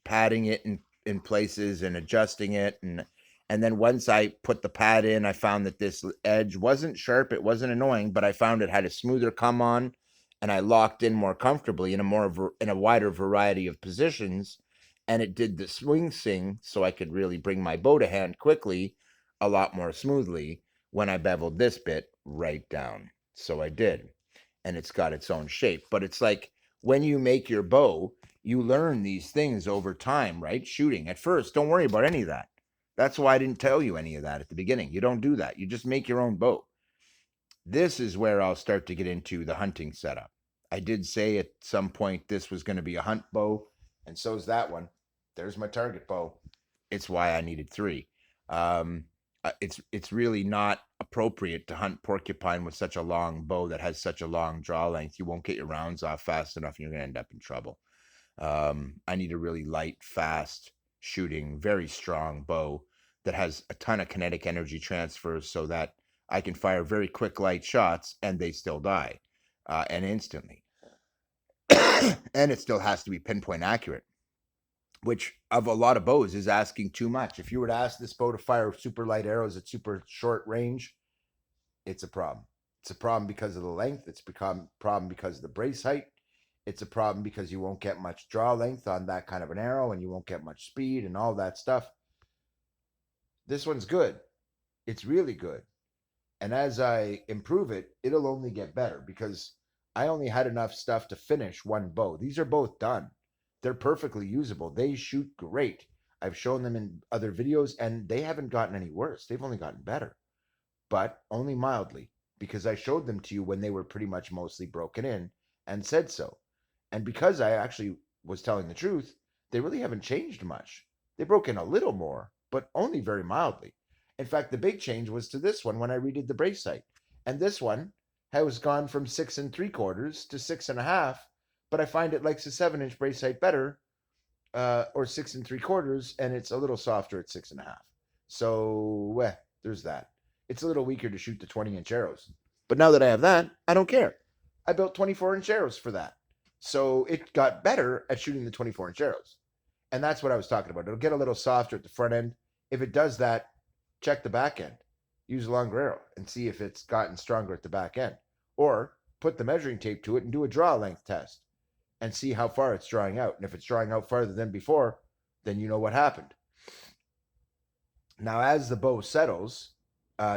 patting it in places and adjusting it, and then once I put the pad in, I found that this edge wasn't sharp, it wasn't annoying, but I found it had a smoother come on, and I locked in more comfortably in a wider variety of positions, and it did the swing sing, so I could really bring my bow to hand quickly, a lot more smoothly when I beveled this bit right down. So I did, and it's got its own shape. But it's like when you make your bow, you learn these things over time, right? Shooting at first, don't worry about any of that. That's why I didn't tell you any of that at the beginning. You don't do that. You just make your own bow. This is where I'll start to get into the hunting setup. I did say at some point this was going to be a hunt bow, and so is that one. There's my target bow. It's why I needed 3. It's really not appropriate to hunt porcupine with such a long bow that has such a long draw length. You won't get your rounds off fast enough, and you're going to end up in trouble. I need a really light, fast shooting, very strong bow that has a ton of kinetic energy transfer, so that I can fire very quick, light shots and they still die, and instantly. And it still has to be pinpoint accurate, which of a lot of bows is asking too much. If you were to ask this bow to fire super light arrows at super short range, it's a problem. It's a problem because of the length. It's become a problem because of the brace height. It's a problem because you won't get much draw length on that kind of an arrow, and you won't get much speed and all that stuff. This one's good. It's really good. And as I improve it, it'll only get better, because I only had enough stuff to finish one bow. These are both done. They're perfectly usable. They shoot great. I've shown them in other videos, and they haven't gotten any worse. They've only gotten better, but only mildly, because I showed them to you when they were pretty much mostly broken in and said so. And because I actually was telling the truth, they really haven't changed much. They broke in a little more, but only very mildly. In fact, the big change was to this one when I redid the brace sight. And this one has gone from 6 3/4 to 6.5, but I find it likes a 7-inch brace height better, or 6 3/4, and it's a little softer at 6.5. So, there's that. It's a little weaker to shoot the 20-inch arrows. But now that I have that, I don't care. I built 24-inch arrows for that. So it got better at shooting the 24-inch arrows. And that's what I was talking about. It'll get a little softer at the front end. If it does that, check the back end. Use a longer arrow and see if it's gotten stronger at the back end. Or put the measuring tape to it and do a draw length test and see how far it's drawing out. And if it's drawing out farther than before, then you know what happened. Now, as the bow settles,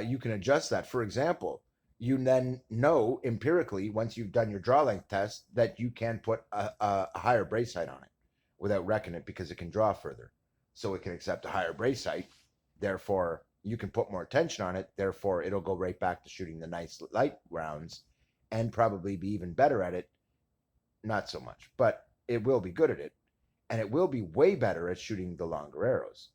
you can adjust that. For example, you then know empirically, once you've done your draw length test, that you can put a higher brace height on it without wrecking it, because it can draw further. So it can accept a higher brace height. Therefore, you can put more tension on it. Therefore, it'll go right back to shooting the nice light rounds and probably be even better at it. Not so much, but it will be good at it. And it will be way better at shooting the longer arrows.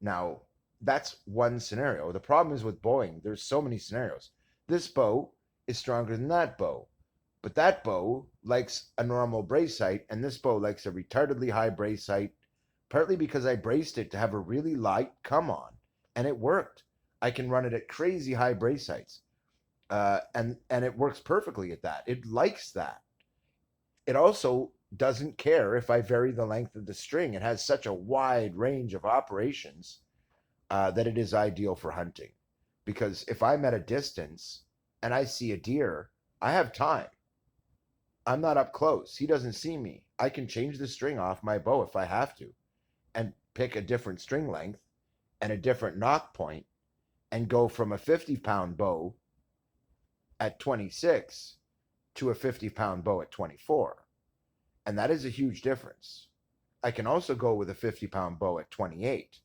Now, that's one scenario. The problem is with bowing, there's so many scenarios. This bow is stronger than that bow, but that bow likes a normal brace height, and this bow likes a retardedly high brace height, partly because I braced it to have a really light come on, and it worked. I can run it at crazy high brace heights, and it works perfectly at that. It likes that. It also doesn't care if I vary the length of the string. It has such a wide range of operations that it is ideal for hunting. Because if I'm at a distance and I see a deer, I have time. I'm not up close. He doesn't see me. I can change the string off my bow if I have to and pick a different string length and a different knock point and go from a 50-pound bow at 26 to a 50-pound bow at 24. And that is a huge difference. I can also go with a 50-pound bow at 28.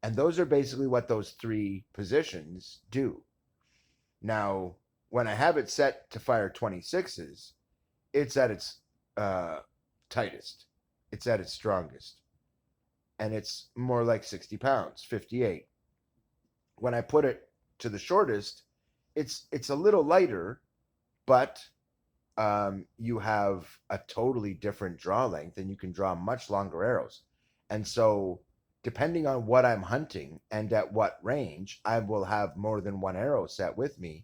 And those are basically what those three positions do. Now, when I have it set to fire 26s, it's at its tightest. It's at its strongest. And it's more like 60 pounds, 58. When I put it to the shortest, it's a little lighter, but you have a totally different draw length, and you can draw much longer arrows. And so, depending on what I'm hunting and at what range, I will have more than one arrow set with me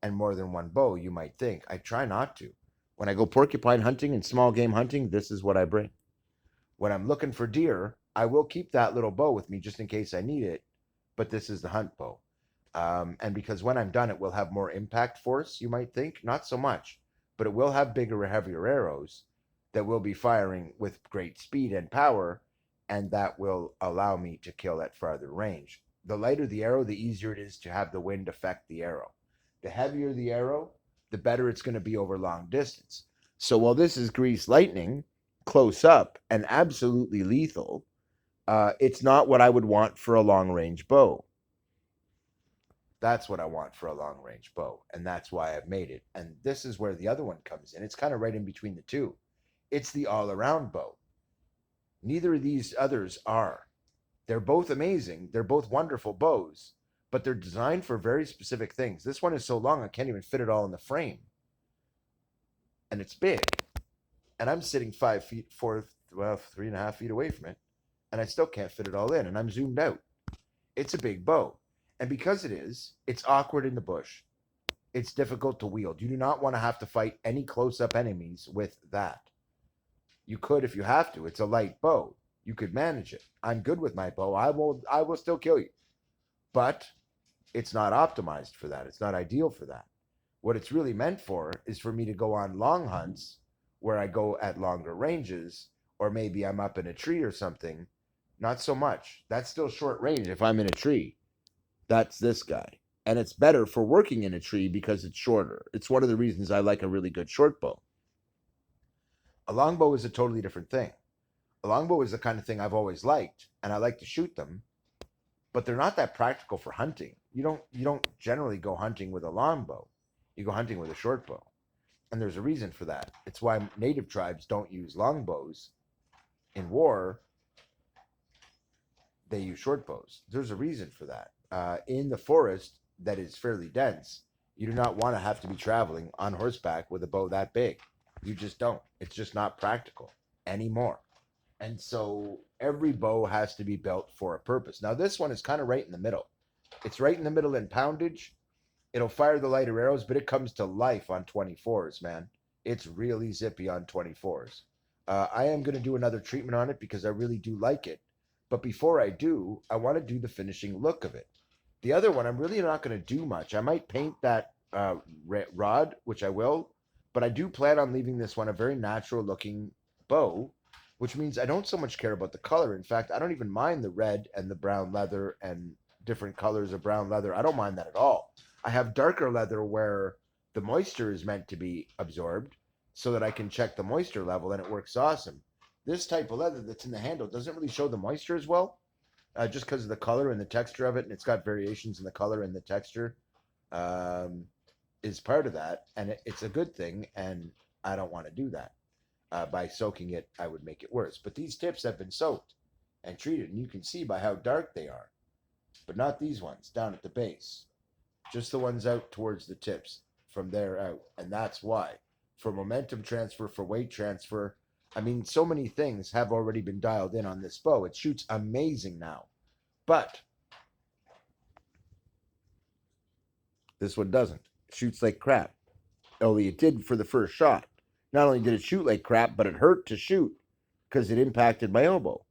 and more than one bow, you might think. I try not to. When I go porcupine hunting and small game hunting, this is what I bring. When I'm looking for deer, I will keep that little bow with me just in case I need it, but this is the hunt bow. And because when I'm done, it will have more impact force, you might think. Not so much, but it will have bigger, heavier arrows that will be firing with great speed and power, and that will allow me to kill at farther range. The lighter the arrow, the easier it is to have the wind affect the arrow. The heavier the arrow, the better it's going to be over long distance. So while this is grease lightning, close up, and absolutely lethal, it's not what I would want for a long range bow. That's what I want for a long range bow, and that's why I've made it. And this is where the other one comes in. It's kind of right in between the two. It's the all around bow. Neither of these others are. They're both amazing. They're both wonderful bows, but they're designed for very specific things. This one is so long, I can't even fit it all in the frame. And it's big. And I'm sitting 5 feet, 3.5 feet away from it. And I still can't fit it all in. And I'm zoomed out. It's a big bow. And because it is, it's awkward in the bush. It's difficult to wield. You do not want to have to fight any close-up enemies with that. You could if you have to. It's a light bow. You could manage it. I'm good with my bow. I will still kill you. But it's not optimized for that. It's not ideal for that. What it's really meant for is for me to go on long hunts where I go at longer ranges, or maybe I'm up in a tree or something. Not so much. That's still short range if I'm in a tree. That's this guy. And it's better for working in a tree because it's shorter. It's one of the reasons I like a really good short bow. A longbow is a totally different thing. A longbow is the kind of thing I've always liked, and I like to shoot them, but they're not that practical for hunting. You don't generally go hunting with a longbow. You go hunting with a short bow. And there's a reason for that. It's why native tribes don't use longbows. In war, they use short bows. There's a reason for that. In the forest that is fairly dense, You do not want to have to be traveling on horseback with a bow that big. You just don't. It's just not practical anymore. And so every bow has to be built for a purpose. Now, this one is kind of right in the middle. It's right in the middle in poundage. It'll fire the lighter arrows, but it comes to life on 24s, man. It's really zippy on 24s. I am going to do another treatment on it because I really do like it. But before I do, I want to do the finishing look of it. The other one, I'm really not going to do much. I might paint that rod, which I will, but I do plan on leaving this one a very natural looking bow, which means I don't so much care about the color. In fact, I don't even mind the red and the brown leather and different colors of brown leather. I don't mind that at all. I have darker leather where the moisture is meant to be absorbed so that I can check the moisture level and it works awesome. This type of leather that's in the handle doesn't really show the moisture as well, just because of the color and the texture of it, and it's got variations in the color and the texture, um, is part of that, and it's a good thing. And I don't want to do that. By soaking it, I would make it worse. But these tips have been soaked and treated, and you can see by how dark they are. But not these ones down at the base, just the ones out towards the tips from there out, and that's why. For momentum transfer, for weight transfer, I mean, so many things have already been dialed in on this bow. It shoots amazing now. But this one doesn't. It shoots like crap. Only it did for the first shot. Not only did it shoot like crap, but it hurt to shoot because it impacted my elbow.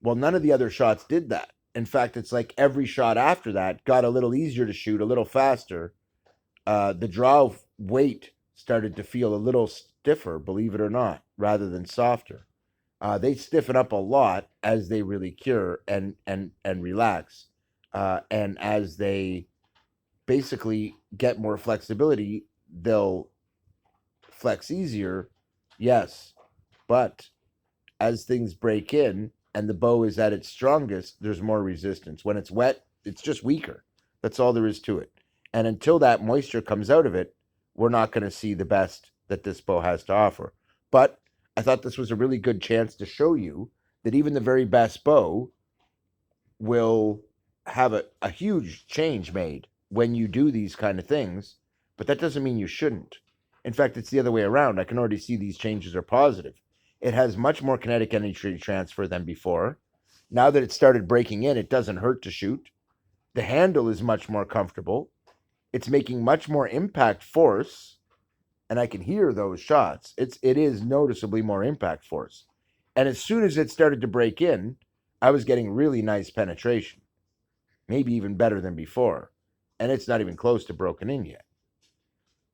Well, none of the other shots did that. In fact, it's like every shot after that got a little easier to shoot, a little faster. The draw weight started to feel a little stiffer, believe it or not, rather than softer. They stiffen up a lot as they really cure and relax, and as they basically get more flexibility, they'll flex easier. Yes, but as things break in and the bow is at its strongest, there's more resistance. When it's wet, it's just weaker. That's all there is to it. And until that moisture comes out of it, we're not going to see the best that this bow has to offer. But I thought this was a really good chance to show you that even the very best bow will have a huge change made when you do these kind of things. But that doesn't mean you shouldn't. In fact, it's the other way around. I can already see these changes are positive. It has much more kinetic energy transfer than before. Now that it started breaking in, it doesn't hurt to shoot. The handle is much more comfortable. It's making much more impact force, and I can hear those shots. It is noticeably more impact force. And as soon as it started to break in, I was getting really nice penetration, maybe even better than before. And it's not even close to broken in yet.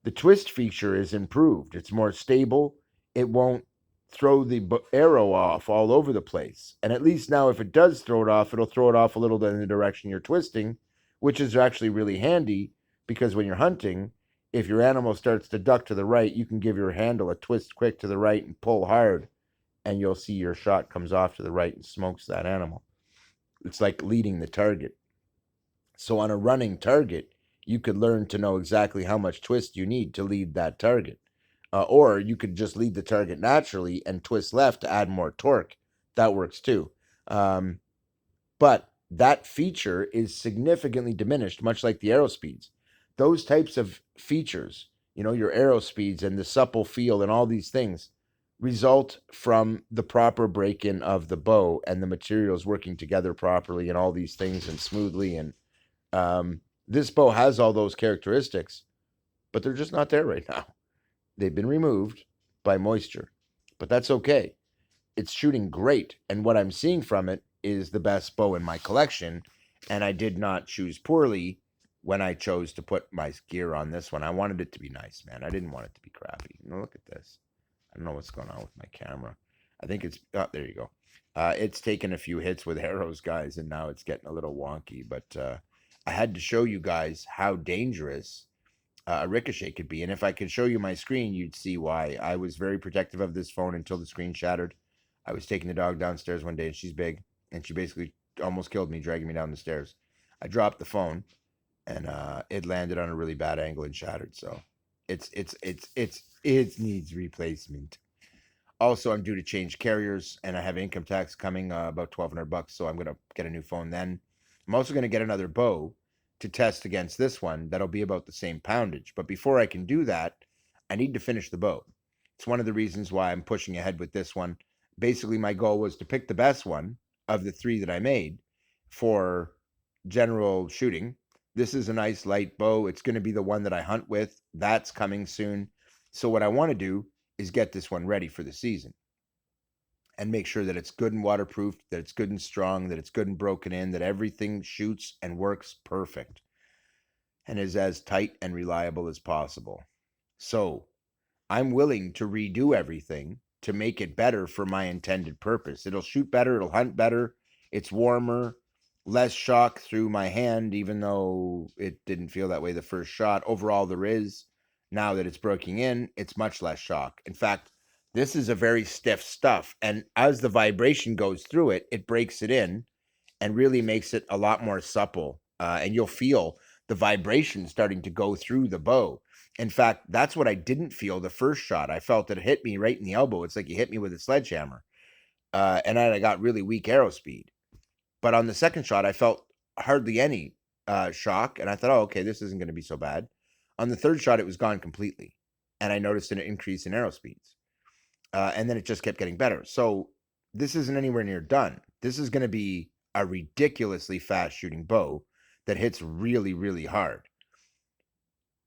The twist feature is improved. It's more stable. It won't throw the arrow off all over the place. And at least now, if it does throw it off, it'll throw it off a little in the direction you're twisting, which is actually really handy because when you're hunting, if your animal starts to duck to the right, you can give your handle a twist quick to the right and pull hard, and you'll see your shot comes off to the right and smokes that animal. It's like leading the target. So on a running target, you could learn to know exactly how much twist you need to lead that target. Or you could just lead the target naturally and twist left to add more torque. That works too. But that feature is significantly diminished, much like the arrow speeds. Those types of features, your arrow speeds and the supple feel and all these things result from the proper break-in of the bow and the materials working together properly and all these things and smoothly. And this bow has all those characteristics, but they're just not there right now. They've been removed by moisture, but that's okay. It's shooting great, and what I'm seeing from it is the best bow in my collection, and I did not choose poorly when I chose to put my gear on this one. I wanted it to be nice, man. I didn't want it to be crappy. Look at this. I don't know what's going on with my camera. I think it's, oh, there you go. It's taken a few hits with arrows, guys, and now it's getting a little wonky, but I had to show you guys how dangerous a ricochet could be. And if I could show you my screen, you'd see why. I was very protective of this phone until the screen shattered. I was taking the dog downstairs one day, and she's big, and she basically almost killed me, dragging me down the stairs. I dropped the phone, and it landed on a really bad angle and shattered. So it needs replacement. Also, I'm due to change carriers, and I have income tax coming, about $1,200. So I'm gonna get a new phone then. I'm also gonna get another bow to test against this one that'll be about the same poundage. But before I can do that, I need to finish the bow. It's one of the reasons why I'm pushing ahead with this one. Basically, my goal was to pick the best one of the three that I made for general shooting. This is a nice light bow. It's going to be the one that I hunt with. That's coming soon. So what I want to do is get this one ready for the season and make sure that it's good and waterproof, that it's good and strong, that it's good and broken in, that everything shoots and works perfect and is as tight and reliable as possible. So I'm willing to redo everything to make it better for my intended purpose. It'll shoot better, it'll hunt better, it's warmer, less shock through my hand, even though it didn't feel that way the first shot. Overall, there is. Now that it's breaking in, it's much less shock. In fact, this is a very stiff stuff. And as the vibration goes through it, it breaks it in and really makes it a lot more supple. And you'll feel the vibration starting to go through the bow. In fact, that's what I didn't feel the first shot. I felt it hit me right in the elbow. It's like you hit me with a sledgehammer. And I got really weak arrow speed. But on the second shot, I felt hardly any shock. And I thought, oh, okay, this isn't going to be so bad. On the third shot, it was gone completely. And I noticed an increase in arrow speeds. And then it just kept getting better. So this isn't anywhere near done. This is going to be a ridiculously fast shooting bow that hits really, really hard.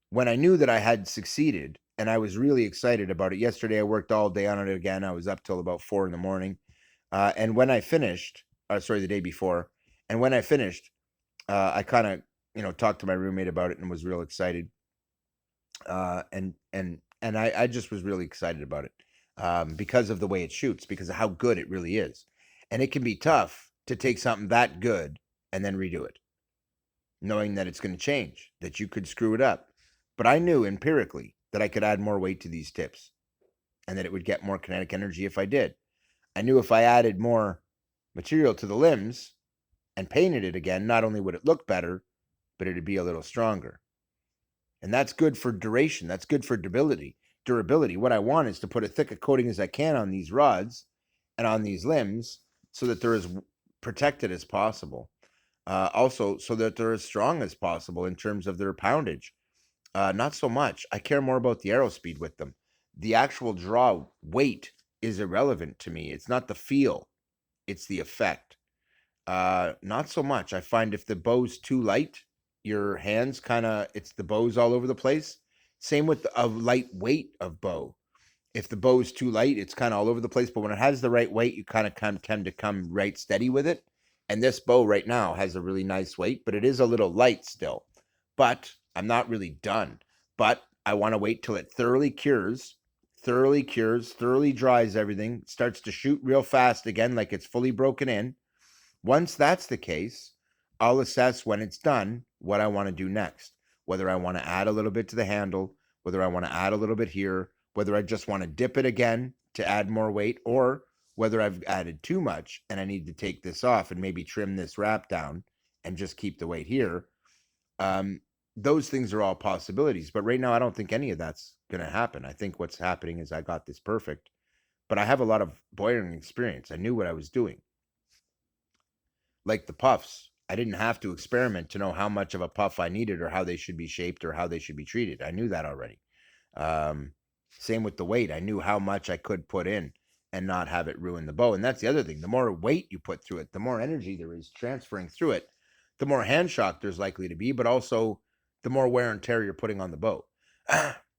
When I knew that I had succeeded and I was really excited about it, yesterday I worked all day on it again. I was up till about 4 in the morning. And when I finished, the day before, and when I finished, I kind of, talked to my roommate about it and was real excited. And I just was really excited about it because of the way it shoots, because of how good it really is. And it can be tough to take something that good and then redo it, knowing that it's going to change, that you could screw it up. But I knew empirically that I could add more weight to these tips and that it would get more kinetic energy if I did. I knew if I added more material to the limbs and painted it again, not only would it look better, but it'd be a little stronger. And that's good for duration. That's good for durability. What I want is to put as thick a coating as I can on these rods and on these limbs so that they're as protected as possible. Also, so that they're as strong as possible in terms of their poundage. Not so much. I care more about the arrow speed with them. The actual draw weight is irrelevant to me. It's not the feel, it's the effect. Not so much. I find if the bow's too light, your hands it's the bow's all over the place. Same with a light weight of bow. If the bow's too light, it's kind of all over the place. But when it has the right weight, you kind of tend to come right steady with it. And this bow right now has a really nice weight, but it is a little light still. But I'm not really done. But I want to wait till it thoroughly cures, thoroughly dries everything, starts to shoot real fast again, like it's fully broken in. Once that's the case, I'll assess when it's done what I want to do next. Whether I want to add a little bit to the handle, whether I want to add a little bit here, whether I just want to dip it again to add more weight, or whether I've added too much and I need to take this off and maybe trim this wrap down and just keep the weight here. Those things are all possibilities. But right now, I don't think any of that's going to happen. I think what's happening is I got this perfect. But I have a lot of boiling experience. I knew what I was doing. Like the puffs, I didn't have to experiment to know how much of a puff I needed or how they should be shaped or how they should be treated. I knew that already. Same with the weight. I knew how much I could put in and not have it ruin the bow. And that's the other thing. The more weight you put through it, the more energy there is transferring through it, the more hand shock there's likely to be, but also the more wear and tear you're putting on the bow.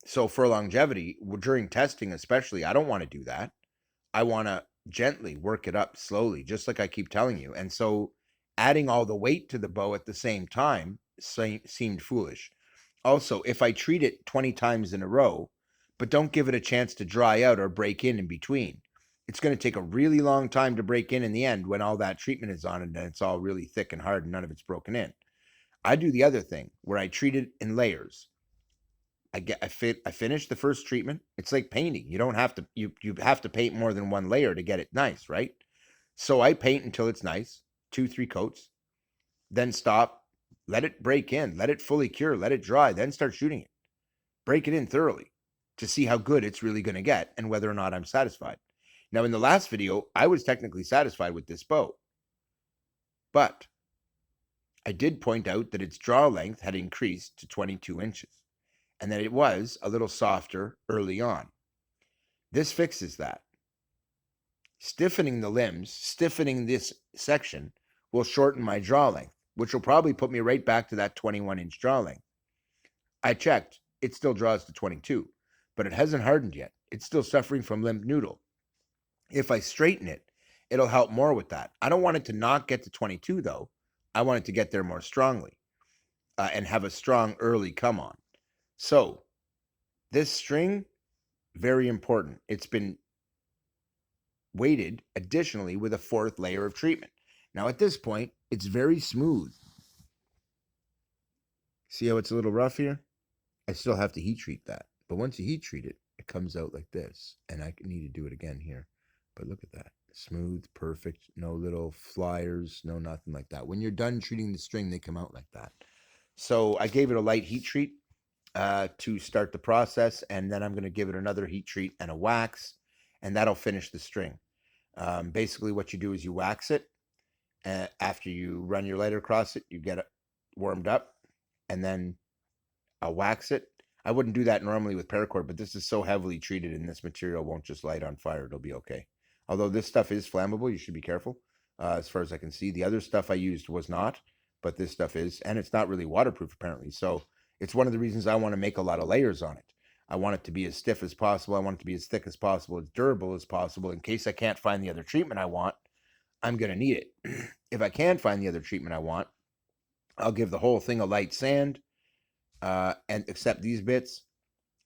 So for longevity, during testing especially, I don't want to do that. I want to gently work it up slowly, just like I keep telling you. And so adding all the weight to the bow at the same time seemed foolish. Also, if I treat it 20 times in a row, but don't give it a chance to dry out or break in between, it's going to take a really long time to break in the end when all that treatment is on it and it's all really thick and hard and none of it's broken in. I do the other thing where I treat it in layers. I finish the first treatment. It's like painting. You don't have to you have to paint more than one layer to get it nice, right? So I paint until it's nice, 2-3 coats, then stop, let it break in, let it fully cure, let it dry, then start shooting it. Break it in thoroughly to see how good it's really going to get and whether or not I'm satisfied. Now, in the last video, I was technically satisfied with this bow, but I did point out that its draw length had increased to 22 inches and that it was a little softer early on. This fixes that. Stiffening the limbs, stiffening this section will shorten my draw length, which will probably put me right back to that 21-inch draw length. I checked, it still draws to 22, but it hasn't hardened yet. It's still suffering from limp noodle. If I straighten it, it'll help more with that. I don't want it to not get to 22 though. I want it to get there more strongly and have a strong early come on. So this string, very important. It's been weighted additionally with a 4th layer of treatment. Now at this point, it's very smooth. See how it's a little rough here? I still have to heat treat that. But once you heat treat it, it comes out like this. And I need to do it again here. But look at that. Smooth, perfect, no little flyers, no nothing like that. When you're done treating the string, they come out like that. So I gave it a light heat treat to start the process. And then I'm going to give it another heat treat and a wax. And that'll finish the string. Basically, what you do is you wax it. After you run your lighter across it, you get it warmed up. And then I'll wax it. I wouldn't do that normally with paracord, but this is so heavily treated and this material won't just light on fire. It'll be okay. Although this stuff is flammable, you should be careful. As far as I can see, the other stuff I used was not, but this stuff is, and it's not really waterproof apparently. So it's one of the reasons I want to make a lot of layers on it. I want it to be as stiff as possible. I want it to be as thick as possible, as durable as possible. In case I can't find the other treatment I want, I'm going to need it. If I can find the other treatment I want, I'll give the whole thing a light sand and accept these bits,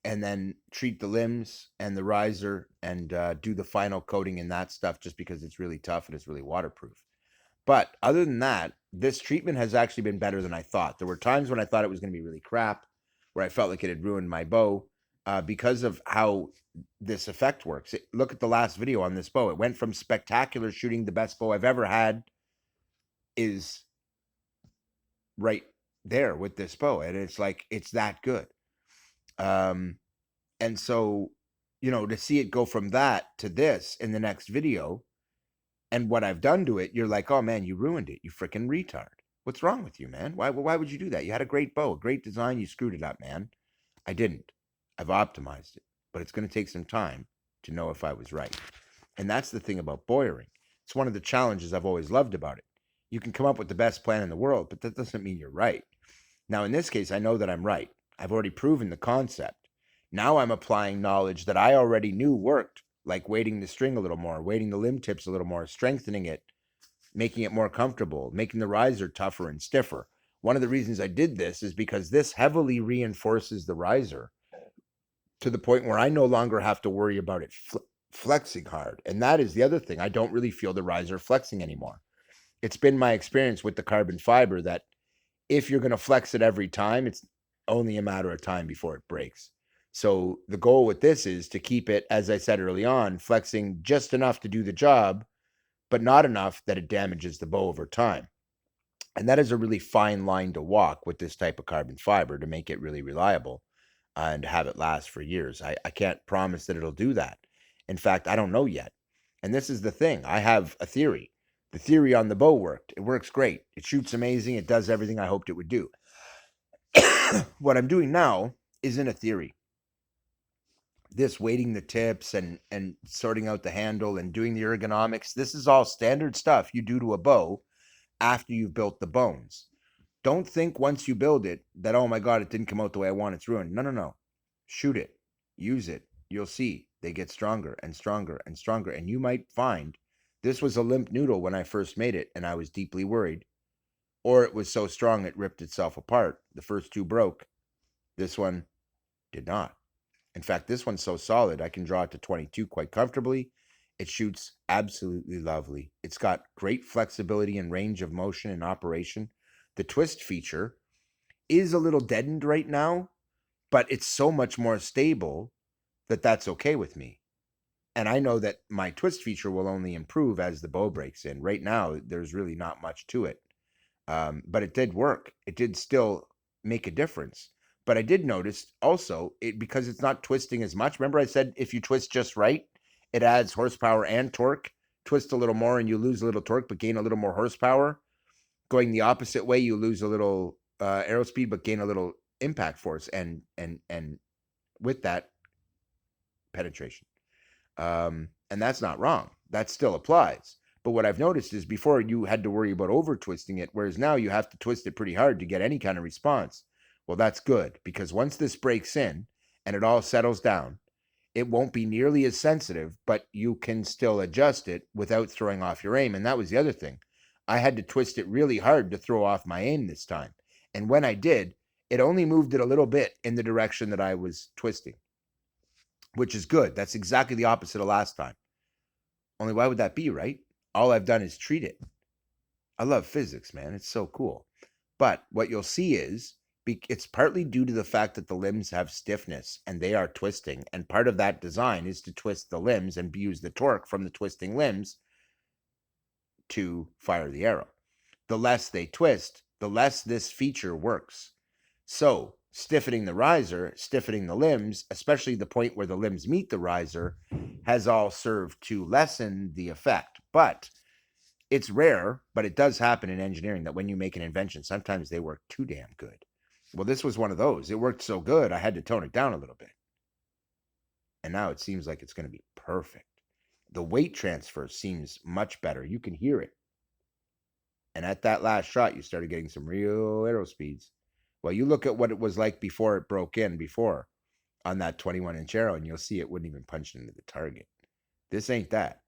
and then treat the limbs and the riser and do the final coating in that stuff just because it's really tough and it's really waterproof. But other than that, this treatment has actually been better than I thought. There were times when I thought it was going to be really crap, where I felt like it had ruined my bow because of how this effect works. Look at the last video on this bow. It went from spectacular shooting, the best bow I've ever had, is right there with this bow. And it's like, it's that good. And so, you know, to see it go from that to this in the next video and what I've done to it, you're like, oh man, you ruined it. You freaking retard. What's wrong with you, man? Why would you do that? You had a great bow, a great design. You screwed it up, man. I didn't. I've optimized it, but it's going to take some time to know if I was right. And that's the thing about bowyering. It's one of the challenges I've always loved about it. You can come up with the best plan in the world, but that doesn't mean you're right. Now, in this case, I know that I'm right. I've already proven the concept. Now I'm applying knowledge that I already knew worked, like weighting the string a little more, weighting the limb tips a little more, strengthening it, making it more comfortable, making the riser tougher and stiffer. One of the reasons I did this is because this heavily reinforces the riser to the point where I no longer have to worry about it flexing hard. And that is the other thing. I don't really feel the riser flexing anymore. It's been my experience with the carbon fiber that if you're going to flex it every time, it's only a matter of time before it breaks. So the goal with this is to keep it, as I said early on, flexing just enough to do the job, but not enough that it damages the bow over time. And that is a really fine line to walk with this type of carbon fiber to make it really reliable and have it last for years. I can't promise that it'll do that. In fact, I don't know yet. And this is the thing. I have a theory. The theory on the bow worked. It works great. It shoots amazing. It does everything I hoped it would do. What I'm doing now isn't a theory. This weighting the tips and sorting out the handle and doing the ergonomics, this is all standard stuff you do to a bow after you've built the bones. Don't think once you build it that, oh my God, it didn't come out the way I want, it's ruined. No. Shoot it. Use it. You'll see they get stronger and stronger and stronger. And you might find this was a limp noodle when I first made it and I was deeply worried. Or it was so strong it ripped itself apart. The first two broke. This one did not. In fact, this one's so solid, I can draw it to 22 quite comfortably. It shoots absolutely lovely. It's got great flexibility and range of motion and operation. The twist feature is a little deadened right now, but it's so much more stable that that's okay with me. And I know that my twist feature will only improve as the bow breaks in. Right now, there's really not much to it. But it did work. It did still make a difference. But I did notice also, because it's not twisting as much. Remember I said if you twist just right, it adds horsepower and torque. Twist a little more and you lose a little torque, but gain a little more horsepower. Going the opposite way, you lose a little arrow speed, but gain a little impact force, and with that, penetration. And that's not wrong. That still applies. But what I've noticed is before you had to worry about over twisting it, whereas now you have to twist it pretty hard to get any kind of response. Well, that's good, because once this breaks in and it all settles down, it won't be nearly as sensitive, but you can still adjust it without throwing off your aim. And that was the other thing. I had to twist it really hard to throw off my aim this time. And when I did, it only moved it a little bit in the direction that I was twisting, which is good. That's exactly the opposite of last time. Only why would that be, right? All I've done is treat it. I love physics, man. It's so cool. But what you'll see is it's partly due to the fact that the limbs have stiffness and they are twisting. And part of that design is to twist the limbs and use the torque from the twisting limbs to fire the arrow. The less they twist, the less this feature works. So stiffening the riser, stiffening the limbs, especially the point where the limbs meet the riser, has all served to lessen the effect. But it's rare, but it does happen in engineering that when you make an invention, sometimes they work too damn good. Well, this was one of those. It worked so good, I had to tone it down a little bit. And now it seems like it's going to be perfect. The weight transfer seems much better. You can hear it. And at that last shot, you started getting some real arrow speeds. Well, you look at what it was like before it broke in before on that 21-inch arrow, and you'll see it wouldn't even punch into the target. This ain't that.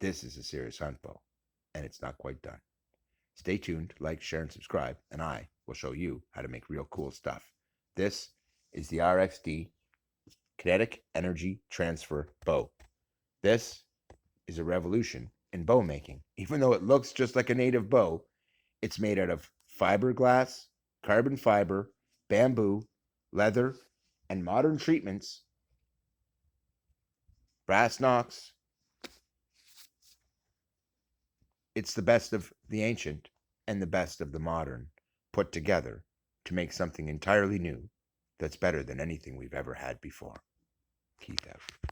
This is a serious hunt bow, and it's not quite done. Stay tuned, like, share, and subscribe, and I will show you how to make real cool stuff. This is the RXD Kinetic Energy Transfer Bow. This is a revolution in bow making. Even though it looks just like a native bow, it's made out of fiberglass, carbon fiber, bamboo, leather, and modern treatments, brass knocks. It's the best of the ancient and the best of the modern put together to make something entirely new that's better than anything we've ever had before. Keith out.